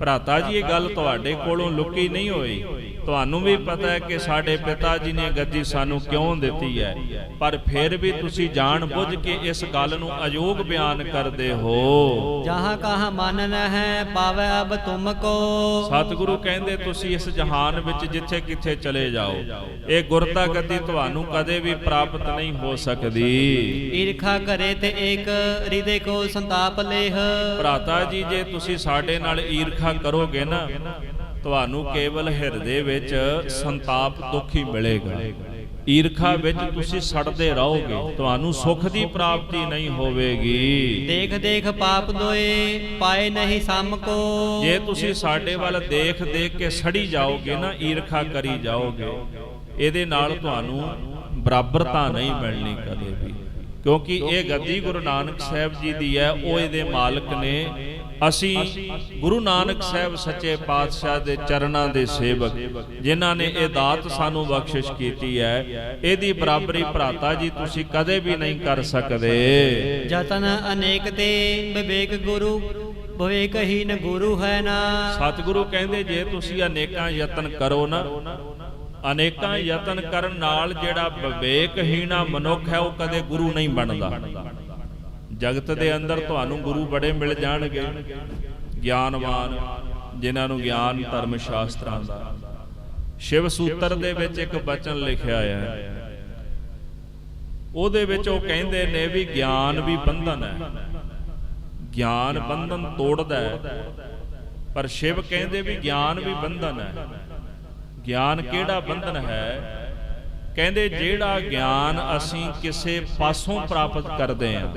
S1: ਭਰਾਤਾ ਜੀ ਇਹ ਗੱਲ ਤੁਹਾਡੇ ਕੋਲੋਂ ਲੁਕੀ ਨਹੀਂ ਹੋਈ। ਤੁਹਾਨੂੰ ਵੀ ਪਤਾ ਹੈ ਕਿ ਸਾਡੇ ਪਿਤਾ ਜੀ ਨੇ ਗੱਦੀ ਸਾਨੂੰ ਕਿਉਂ ਦਿੱਤੀ ਹੈ, ਪਰ ਫਿਰ ਵੀ ਤੁਸੀਂ ਜਾਣ ਬੁੱਝ ਕੇ ਇਸ ਗੱਲ ਨੂੰ ਅਯੋਗ ਬਿਆਨ ਕਰਦੇ ਹੋ।
S2: ਜਹਾਂ ਕਹਾਂ ਮਨ ਨ ਹੈ ਪਾਵੈ ਅਬ ਤੁਮ ਕੋ।
S1: ਸਤਿਗੁਰੂ ਕਹਿੰਦੇ ਤੁਸੀਂ ਇਸ ਜਹਾਨ ਵਿੱਚ ਜਿੱਥੇ ਕਿੱਥੇ ਚਲੇ ਜਾਓ, ਇਹ ਗੁਰਤਾ ਗੱਦੀ ਤੁਹਾਨੂੰ ਕਦੇ ਵੀ ਪ੍ਰਾਪਤ ਨਹੀਂ ਹੋ ਸਕਦੀ।
S2: ਈਰਖਾ ਕਰੇ ਤੇ ਏਕ ਹਿਰਦੇ ਕੋ ਸੰਤਾਪ ਲੇਹ।
S1: ਭਰਾਤਾ ਜੀ ਜੇ ਤੁਸੀਂ ਸਾਡੇ ਨਾਲ ਈਰਖਾ ਕਰੋਗੇ ਨਾ, ਤੁਹਾਨੂੰ ਕੇਵਲ ਹਿਰਦੇ ਵਿੱਚ ਸੰਤਾਪ ਦੁੱਖ ਹੀ ਮਿਲੇਗਾ। ਈਰਖਾ ਵਿੱਚ ਤੁਸੀਂ ਸੜਦੇ ਰਹੋਗੇ, ਤੁਹਾਨੂੰ ਸੁਖ ਦੀ ਪ੍ਰਾਪਤੀ ਨਹੀਂ ਹੋਵੇਗੀ।
S2: ਦੇਖ ਦੇਖ ਪਾਪ ਦੋਏ ਪਾਏ ਨਹੀਂ ਸਮ ਕੋ।
S1: ਜੇ ਤੁਸੀਂ ਸਾਡੇ ਵੱਲ ਦੇਖ ਦੇਖ ਕੇ ਸੜੀ ਜਾਓਗੇ ਨਾ, ਈਰਖਾ ਕਰੀ ਜਾਓਗੇ, ਇਹਦੇ ਨਾਲ ਤੁਹਾਨੂੰ ਬਰਾਬਰਤਾ ਨਹੀਂ ਮਿਲਣੀ ਕਦੇ ਵੀ। ਕਿਉਂਕਿ ਇਹ ਗੱਦੀ ਗੁਰੂ ਨਾਨਕ ਸਾਹਿਬ ਜੀ ਦੀ ਹੈ, ਉਹ ਇਹਦੇ ਮਾਲਕ ਨੇ। ਅਸੀਂ ਗੁਰੂ ਨਾਨਕ ਸਾਹਿਬ ਸੱਚੇ ਪਾਤਸ਼ਾਹ ਦੇ ਚਰਨਾਂ ਦੇ ਸੇਵਕ, ਜਿਨ੍ਹਾਂ ਨੇ ਇਹ ਦਾਤ ਸਾਨੂੰ ਬਖਸ਼ਿਸ਼ ਕੀਤੀ ਹੈ, ਇਹਦੀ ਬਰਾਬਰੀ ਭਰਾਤਾ ਜੀ ਤੁਸੀਂ ਕਦੇ ਵੀ ਨਹੀਂ ਕਰ ਸਕਦੇ।
S2: ਜਤਨ ਅਨੇਕ ਤੇ ਵਿਵੇਕ ਗੁਰੂ ਵਿਵੇਕਹੀਨ ਗੁਰੂ ਹੈ ਨਾ।
S1: ਸਤਿਗੁਰੂ ਕਹਿੰਦੇ ਜੇ ਤੁਸੀਂ ਅਨੇਕਾਂ ਯਤਨ ਕਰੋ ਨਾ, ਅਨੇਕਾਂ ਯਤਨ ਕਰਨ ਨਾਲ ਜਿਹੜਾ ਵਿਵੇਕਹੀਣਾ ਮਨੁੱਖ ਹੈ ਉਹ ਕਦੇ ਗੁਰੂ ਨਹੀਂ ਬਣਦਾ। ਜਗਤ ਦੇ ਅੰਦਰ ਤੁਹਾਨੂੰ ਗੁਰੂ ਬੜੇ ਮਿਲ ਜਾਣਗੇ, ਗਿਆਨਵਾਨ, ਜਿਨ੍ਹਾਂ ਨੂੰ ਗਿਆਨ ਧਰਮ ਸ਼ਾਸਤਰਾਂ ਦਾ। ਸ਼ਿਵ ਸੂਤਰ ਦੇ ਵਿੱਚ ਇੱਕ ਬਚਨ ਲਿਖਿਆ ਹੈ, ਉਹਦੇ ਵਿੱਚ ਉਹ ਕਹਿੰਦੇ ਨੇ ਵੀ ਗਿਆਨ ਵੀ ਬੰਧਨ ਹੈ, ਗਿਆਨ ਬੰਧਨ ਤੋੜਦਾ ਹੈ, ਪਰ ਸ਼ਿਵ ਕਹਿੰਦੇ ਵੀ ਗਿਆਨ ਵੀ ਬੰਧਨ ਹੈ। ਗਿਆਨ ਕਿਹੜਾ ਬੰਧਨ ਹੈ? ਕਹਿੰਦੇ ਜਿਹੜਾ ਗਿਆਨ ਅਸੀਂ ਕਿਸੇ ਪਾਸੋਂ ਪ੍ਰਾਪਤ ਕਰਦੇ ਹਾਂ,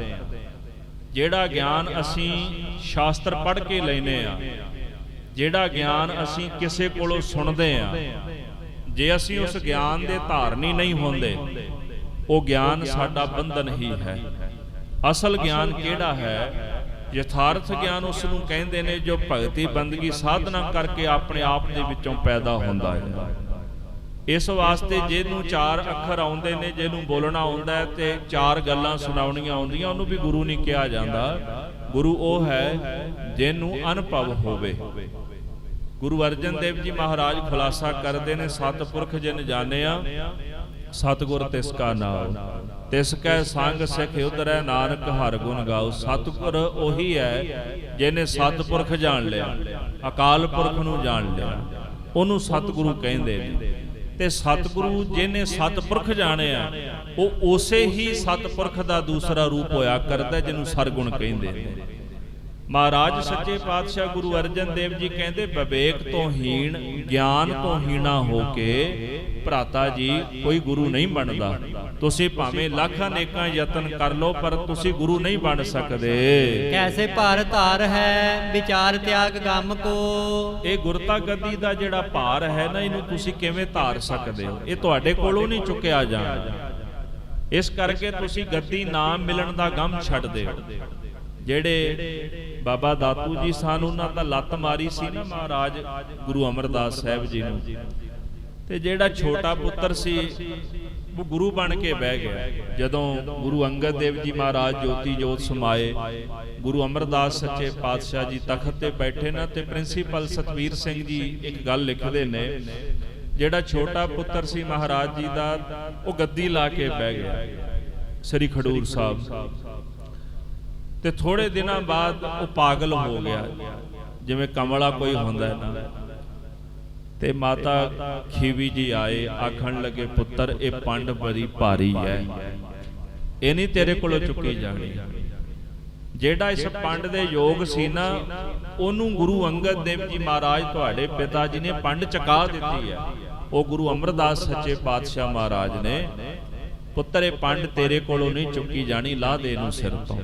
S1: ਜਿਹੜਾ ਗਿਆਨ ਅਸੀਂ ਸ਼ਾਸਤਰ ਪੜ੍ਹ ਕੇ ਲੈਨੇ ਆ, ਜਿਹੜਾ ਗਿਆਨ ਅਸੀਂ ਕਿਸੇ ਕੋਲੋਂ ਸੁਣਦੇ ਆ, ਜੇ ਅਸੀਂ ਉਸ ਗਿਆਨ ਦੇ ਧਾਰਨੀ ਨਹੀਂ ਹੁੰਦੇ, ਉਹ ਗਿਆਨ ਸਾਡਾ ਬੰਧਨ ਹੀ ਹੈ। ਅਸਲ ਗਿਆਨ ਕਿਹੜਾ ਹੈ? ਯਥਾਰਥ ਗਿਆਨ ਉਸ ਨੂੰ ਕਹਿੰਦੇ ਨੇ ਜੋ ਭਗਤੀ ਬੰਦਗੀ ਸਾਧਨਾ ਕਰਕੇ ਆਪਣੇ ਆਪ ਦੇ ਵਿੱਚੋਂ ਪੈਦਾ ਹੁੰਦਾ ਹੈ। ਇਸ ਵਾਸਤੇ ਜਿਹਨੂੰ 4 ਅੱਖਰ ਆਉਂਦੇ ਨੇ, ਜਿਹਨੂੰ ਬੋਲਣਾ ਆਉਂਦਾ ਹੈ ਤੇ 4 ਗੱਲਾਂ ਸੁਣਾਉਣੀਆਂ ਆਉਂਦੀਆਂ, ਉਹਨੂੰ ਵੀ ਗੁਰੂ ਨਹੀਂ ਕਿਹਾ ਜਾਂਦਾ। ਗੁਰੂ ਉਹ ਹੈ ਜਿਹਨੂੰ ਅਨੁਭਵ ਹੋਵੇ। ਗੁਰੂ ਅਰਜਨ ਦੇਵ ਜੀ ਮਹਾਰਾਜ ਖੁਲਾਸਾ ਕਰਦੇ ਨੇ, ਸਤਿਪੁਰਖ ਜਿਨ ਜਾਣਿਆ ਸਤਿਗੁਰ ਤਿਸ ਕਾ ਨਾਮ, ਤਿਸ ਕੈ ਸੰਗ ਸਿਖ ਉਧਰੈ ਨਾਨਕ ਹਰਿ ਗੁਣ ਗਾਓ। ਸਤਿਗੁਰ ਉਹੀ ਹੈ ਜਿਹਨੇ ਸਤਿਪੁਰਖ ਜਾਣ ਲਿਆ, ਅਕਾਲ ਪੁਰਖ ਨੂੰ ਜਾਣ ਲਿਆ, ਉਹਨੂੰ ਸਤਿਗੁਰੂ ਕਹਿੰਦੇ ਨੇ। ਤੇ ਸਤਿਗੁਰੂ ਜਿਹਨੇ ਸਤਿਪੁਰਖ ਜਾਣਿਆ, ਉਹ ਉਸੇ ਹੀ ਸਤਿਪੁਰਖ ਦਾ ਦੂਸਰਾ ਰੂਪ ਹੋਇਆ ਕਰਦਾ ਜਿਹਨੂੰ ਸਰਗੁਣ ਕਹਿੰਦੇ ਨੇ। ਮਹਾਰਾਜ ਸੱਚੇ ਪਾਤਸ਼ਾਹ ਗੁਰੂ ਅਰਜਨ ਦੇਵ ਜੀ ਕਹਿੰਦੇ, ਵਿਵੇਕ ਤੋਂ ਹੀਣ, ਗਿਆਨ ਤੋਂ ਹੀਣਾ ਹੋ ਕੇ ਭਰਾਤਾ ਜੀ ਕੋਈ ਗੁਰੂ ਨਹੀਂ ਬਣਦਾ। ਤੁਸੀਂ ਭਾਵੇਂ ਲੱਖ ਅਨੇਕਾਂ ਯਤਨ ਕਰ ਲਓ, ਪਰ ਤੁਸੀਂ ਗੁਰੂ ਨਹੀਂ ਬਣ ਸਕਦੇ।
S2: ਕੈਸੇ ਭਾਰ ਧਾਰ ਹੈ ਵਿਚਾਰ ਤਿਆਗ ਗਮ ਕੋ।
S1: ਇਹ ਗੁਰਤਾ ਗੱਦੀ ਦਾ ਜਿਹੜਾ ਭਾਰ ਹੈ ਨਾ, ਇਹਨੂੰ ਤੁਸੀਂ ਕਿਵੇਂ ਧਾਰ ਸਕਦੇ ਹੋ? ਇਹ ਤੁਹਾਡੇ ਕੋਲੋਂ ਨਹੀਂ ਚੁੱਕਿਆ ਜਾਣਾ। ਇਸ ਕਰਕੇ ਤੁਸੀਂ ਗੱਦੀ ਨਾਮ ਮਿਲਣ ਦਾ ਗਮ ਛੱਡ ਦਿਓ। ਜਿਹੜੇ ਬਾਬਾ ਦਾਤੂ ਜੀ ਸਨ, ਉਹਨਾਂ ਦਾ ਲੱਤ ਮਾਰੀ ਸੀ ਨਾ ਮਹਾਰਾਜ ਗੁਰੂ ਅਮਰਦਾਸ ਸਾਹਿਬ ਜੀ ਨੂੰ, ਤੇ ਜਿਹੜਾ ਛੋਟਾ ਪੁੱਤਰ ਸੀ ਉਹ ਗੁਰੂ ਬਣ ਕੇ ਬਹਿ ਗਿਆ। ਜਦੋਂ ਗੁਰੂ ਅੰਗਦ ਦੇਵ ਜੀ ਮਹਾਰਾਜ ਜੋਤੀ ਜੋਤ ਸਮਾਏ, ਗੁਰੂ ਅਮਰਦਾਸ ਸੱਚੇ ਪਾਤਸ਼ਾਹ ਜੀ ਤਖਤ ਤੇ ਬੈਠੇ ਨਾ, ਤੇ ਪ੍ਰਿੰਸੀਪਲ ਸਤਵੀਰ ਸਿੰਘ ਜੀ ਇੱਕ ਗੱਲ ਲਿਖਦੇ ਨੇ, ਜਿਹੜਾ ਛੋਟਾ ਪੁੱਤਰ ਸੀ ਮਹਾਰਾਜ ਜੀ ਦਾ, ਉਹ ਗੱਦੀ ਲਾ ਕੇ ਬਹਿ ਗਿਆ ਸ੍ਰੀ ਖਡੂਰ ਸਾਹਿਬ। ਤੇ ਥੋੜੇ ਦਿਨਾਂ ਬਾਅਦ ਉਹ ਪਾਗਲ ਹੋ ਗਿਆ, ਜਿਵੇਂ ਕਮਲਾ ਕੋਈ ਹੁੰਦਾ ਹੈ ਨਾ। ਤੇ ਮਾਤਾ ਖੀਵੀ ਜੀ ਆਏ, ਆਖਣ ਲੱਗੇ, ਪੁੱਤਰ ਇਹ ਪੰਡ ਬੜੀ ਭਾਰੀ ਹੈ, ਇਹ ਨਹੀਂ ਤੇਰੇ ਕੋਲੋਂ ਚੁੱਕੀ ਜਾਣੀ। ਜਿਹੜਾ ਇਸ ਪੰਡ ਦੇ ਯੋਗ ਸੀ ਨਾ, ਉਹਨੂੰ ਗੁਰੂ ਅੰਗਦ ਦੇਵ ਜੀ ਮਹਾਰਾਜ ਤੁਹਾਡੇ ਪਿਤਾ ਜੀ ਨੇ ਪੰਡ ਚੁਕਾ ਦਿੱਤੀ ਹੈ। ਉਹ ਗੁਰੂ ਅਮਰਦਾਸ ਸੱਚੇ ਪਾਤਸ਼ਾਹ ਮਹਾਰਾਜ ਨੇ, ਪੁੱਤਰ ਇਹ ਪੰਡ ਤੇਰੇ ਕੋਲੋਂ ਨਹੀਂ ਚੁੱਕੀ ਜਾਣੀ, ਲਾ ਦੇ ਇਹਨੂੰ ਸਿਰ ਤੋਂ।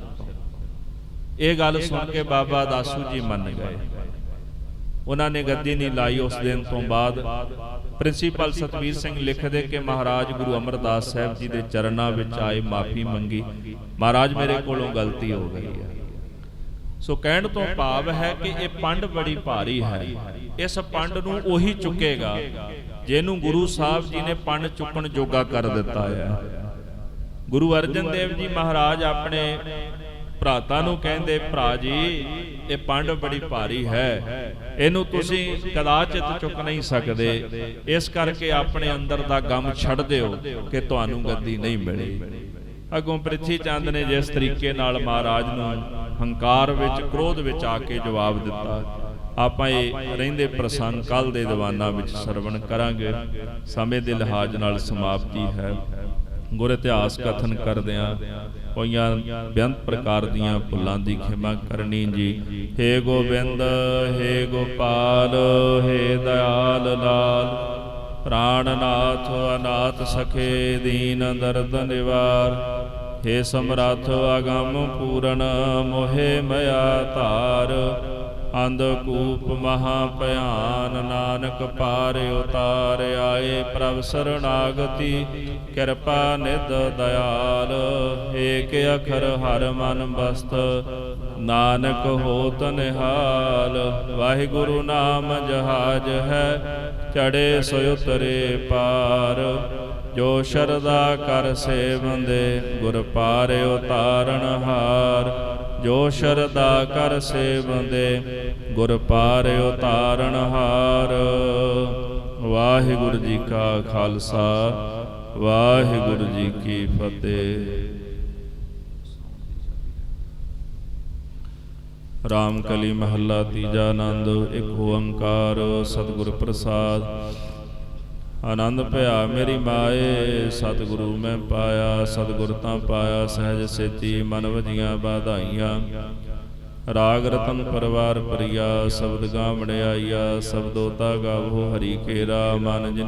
S1: ਇਹ ਗੱਲ ਸੁਣ ਕੇ ਬਾਬਾ ਦਾਸੂ ਜੀ ਮੰਨ ਗਏ, ਉਹਨਾਂ ਨੇ ਗੱਦੀ ਨਹੀਂ ਲਾਈ। ਉਸ ਦਿਨ ਤੋਂ ਬਾਅਦ ਪ੍ਰਿੰਸੀਪਲ ਸਤਵੀਰ ਸਿੰਘ ਲਿਖਦੇ ਕਿ ਮਹਾਰਾਜ ਗੁਰੂ ਅਮਰਦਾਸ ਸਾਹਿਬ ਜੀ ਦੇ ਚਰਨਾਂ ਵਿੱਚ ਆਏ, ਮਾਫੀ ਮੰਗੀ, ਮਹਾਰਾਜ ਮੇਰੇ ਕੋਲੋਂ ਗਲਤੀ ਹੋ ਗਈ ਹੈ। ਸੋ ਕਹਿਣ ਤੋਂ ਭਾਵ ਹੈ ਕਿ ਇਹ ਪੰਡ ਬੜੀ ਭਾਰੀ ਹੈ। ਇਸ ਪੰਡ ਨੂੰ ਉਹੀ ਚੁੱਕੇਗਾ ਜਿਹਨੂੰ ਗੁਰੂ ਸਾਹਿਬ ਜੀ ਨੇ ਪੰਡ ਚੁੱਕਣ ਜੋਗਾ ਕਰ ਦਿੱਤਾ ਹੈ। ਗੁਰੂ ਅਰਜਨ ਦੇਵ ਜੀ ਮਹਾਰਾਜ ਆਪਣੇ ਭਰਾਤਾ ਨੂੰ ਕਹਿੰਦੇ, ਭਰਾ ਜੀ ਇਹ ਪੰਡ ਬੜੀ ਭਾਰੀ ਹੈ, ਇਹਨੂੰ ਤੁਸੀਂ ਕਦਾਚਿਤ ਚੁੱਕ ਨਹੀਂ ਸਕਦੇ। ਇਸ ਕਰਕੇ ਆਪਣੇ ਅੰਦਰ ਦਾ ਗਮ ਛੱਡ ਦਿਓ ਕਿ ਤੁਹਾਨੂੰ ਗੱਦੀ ਨਹੀਂ ਮਿਲੀ। ਅੱਗੋਂ ਪ੍ਰਿਥੀ ਚੰਦ ਨੇ ਜਿਸ ਤਰੀਕੇ ਨਾਲ ਮਹਾਰਾਜ ਨੂੰ ਹੰਕਾਰ ਵਿੱਚ, ਕ੍ਰੋਧ ਵਿੱਚ ਆ ਕੇ ਜਵਾਬ ਦਿੱਤਾ, ਆਪਾਂ ਇਹ ਰਹਿੰਦੇ ਪ੍ਰਸੰਗ ਕੱਲ ਦੇ ਦੀਵਾਨਾਂ ਵਿੱਚ ਸਰਵਣ ਕਰਾਂਗੇ। ਸਮੇਂ ਦੇ ਲਿਹਾਜ਼ ਨਾਲ ਸਮਾਪਤੀ ਹੈ। ਗੁਰ ਇਤਿਹਾਸ ਕਥਨ ਕਰਦਿਆਂ ਹੋਈਆਂ ਬੇਅੰਤ ਪ੍ਰਕਾਰ ਦੀਆਂ ਭੁੱਲਾਂ ਦੀ ਖਿਮਾ ਕਰਨੀ ਜੀ। ਹੇ ਗੋਬਿੰਦ, ਹੇ ਗੋਪਾਲ, ਹੇ ਦਇਆਲ ਲਾਲ, ਪ੍ਰਾਣਨਾਥ ਅਨਾਥ ਸਖੇ ਦੀਨ ਦਰਦ ਨਿਵਾਰ। ਹੇ ਸਮਰੱਥ ਅਗੰਮ ਪੂਰਨ, ਮੋਹਿ ਮਇਆ ਧਾਰ। ਅੰਧਕੂਪ ਮਹਾ ਭਿਆਨ, ਨਾਨਕ ਪਾਰ ਉਤਾਰ। ਆਏ ਪ੍ਰਭ ਸਰਣਾਗਤੀ, ਕਿਰਪਾ ਨਿਧ ਦਇਆਲ। ਏਕ ਅਖਰ ਹਰ ਮਨ ਬਸਤ, ਨਾਨਕ ਹੋਤ ਨਿਹਾਲ। ਵਾਹਿਗੁਰੂ ਨਾਮ ਜਹਾਜ ਹੈ, ਚੜੇ ਸੋ ਉਤਰੇ ਪਾਰ। ਜੋ ਸ਼ਰਧਾ ਕਰ ਸੇਵੰਦੇ, ਗੁਰ ਪਾਰ ਉਤਾਰਨ ਹਾਰ। ਜੋ ਸ਼ਰਧਾ ਕਰ ਸੇਵੰਦੇ, ਗੁਰ ਪਾਰ ਉਤਾਰਨ ਹਾਰ। ਵਾਹਿਗੁਰੂ ਜੀ ਕਾ ਖਾਲਸਾ, ਵਾਹਿਗੁਰੂ ਜੀ ਕੀ ਫਤਿਹ। ਰਾਮ ਕਲੀ ਮਹੱਲਾ ਤੀਜਾ। ਆਨੰਦ ਇੱਕ ਓੰਕਾਰ ਸਤਿਗੁਰ ਪ੍ਰਸਾਦ। ਆਨੰਦ ਭਇਆ ਮੇਰੀ ਮਾਏ, ਸਤਿਗੁਰੂ ਮੈਂ ਪਾਇਆ। ਸਤਿਗੁਰ ਤਾਂ ਪਾਇਆ ਸਹਿਜ ਸੇਤੀ, ਮਨ ਵਜੀਆਂ ਬਾਧਾਈਆਂ। ਰਾਗ ਰਤਨ ਪਰਵਾਰ ਪ੍ਰਿਆ, ਸ਼ਬਦ ਗਾ ਵਡਿਆਈਆ। ਸ਼ਬਦੋ ਤਾ ਗਾਵੋ ਹਰੀ ਕੇਰਾ, ਮਨ ਜਨੀ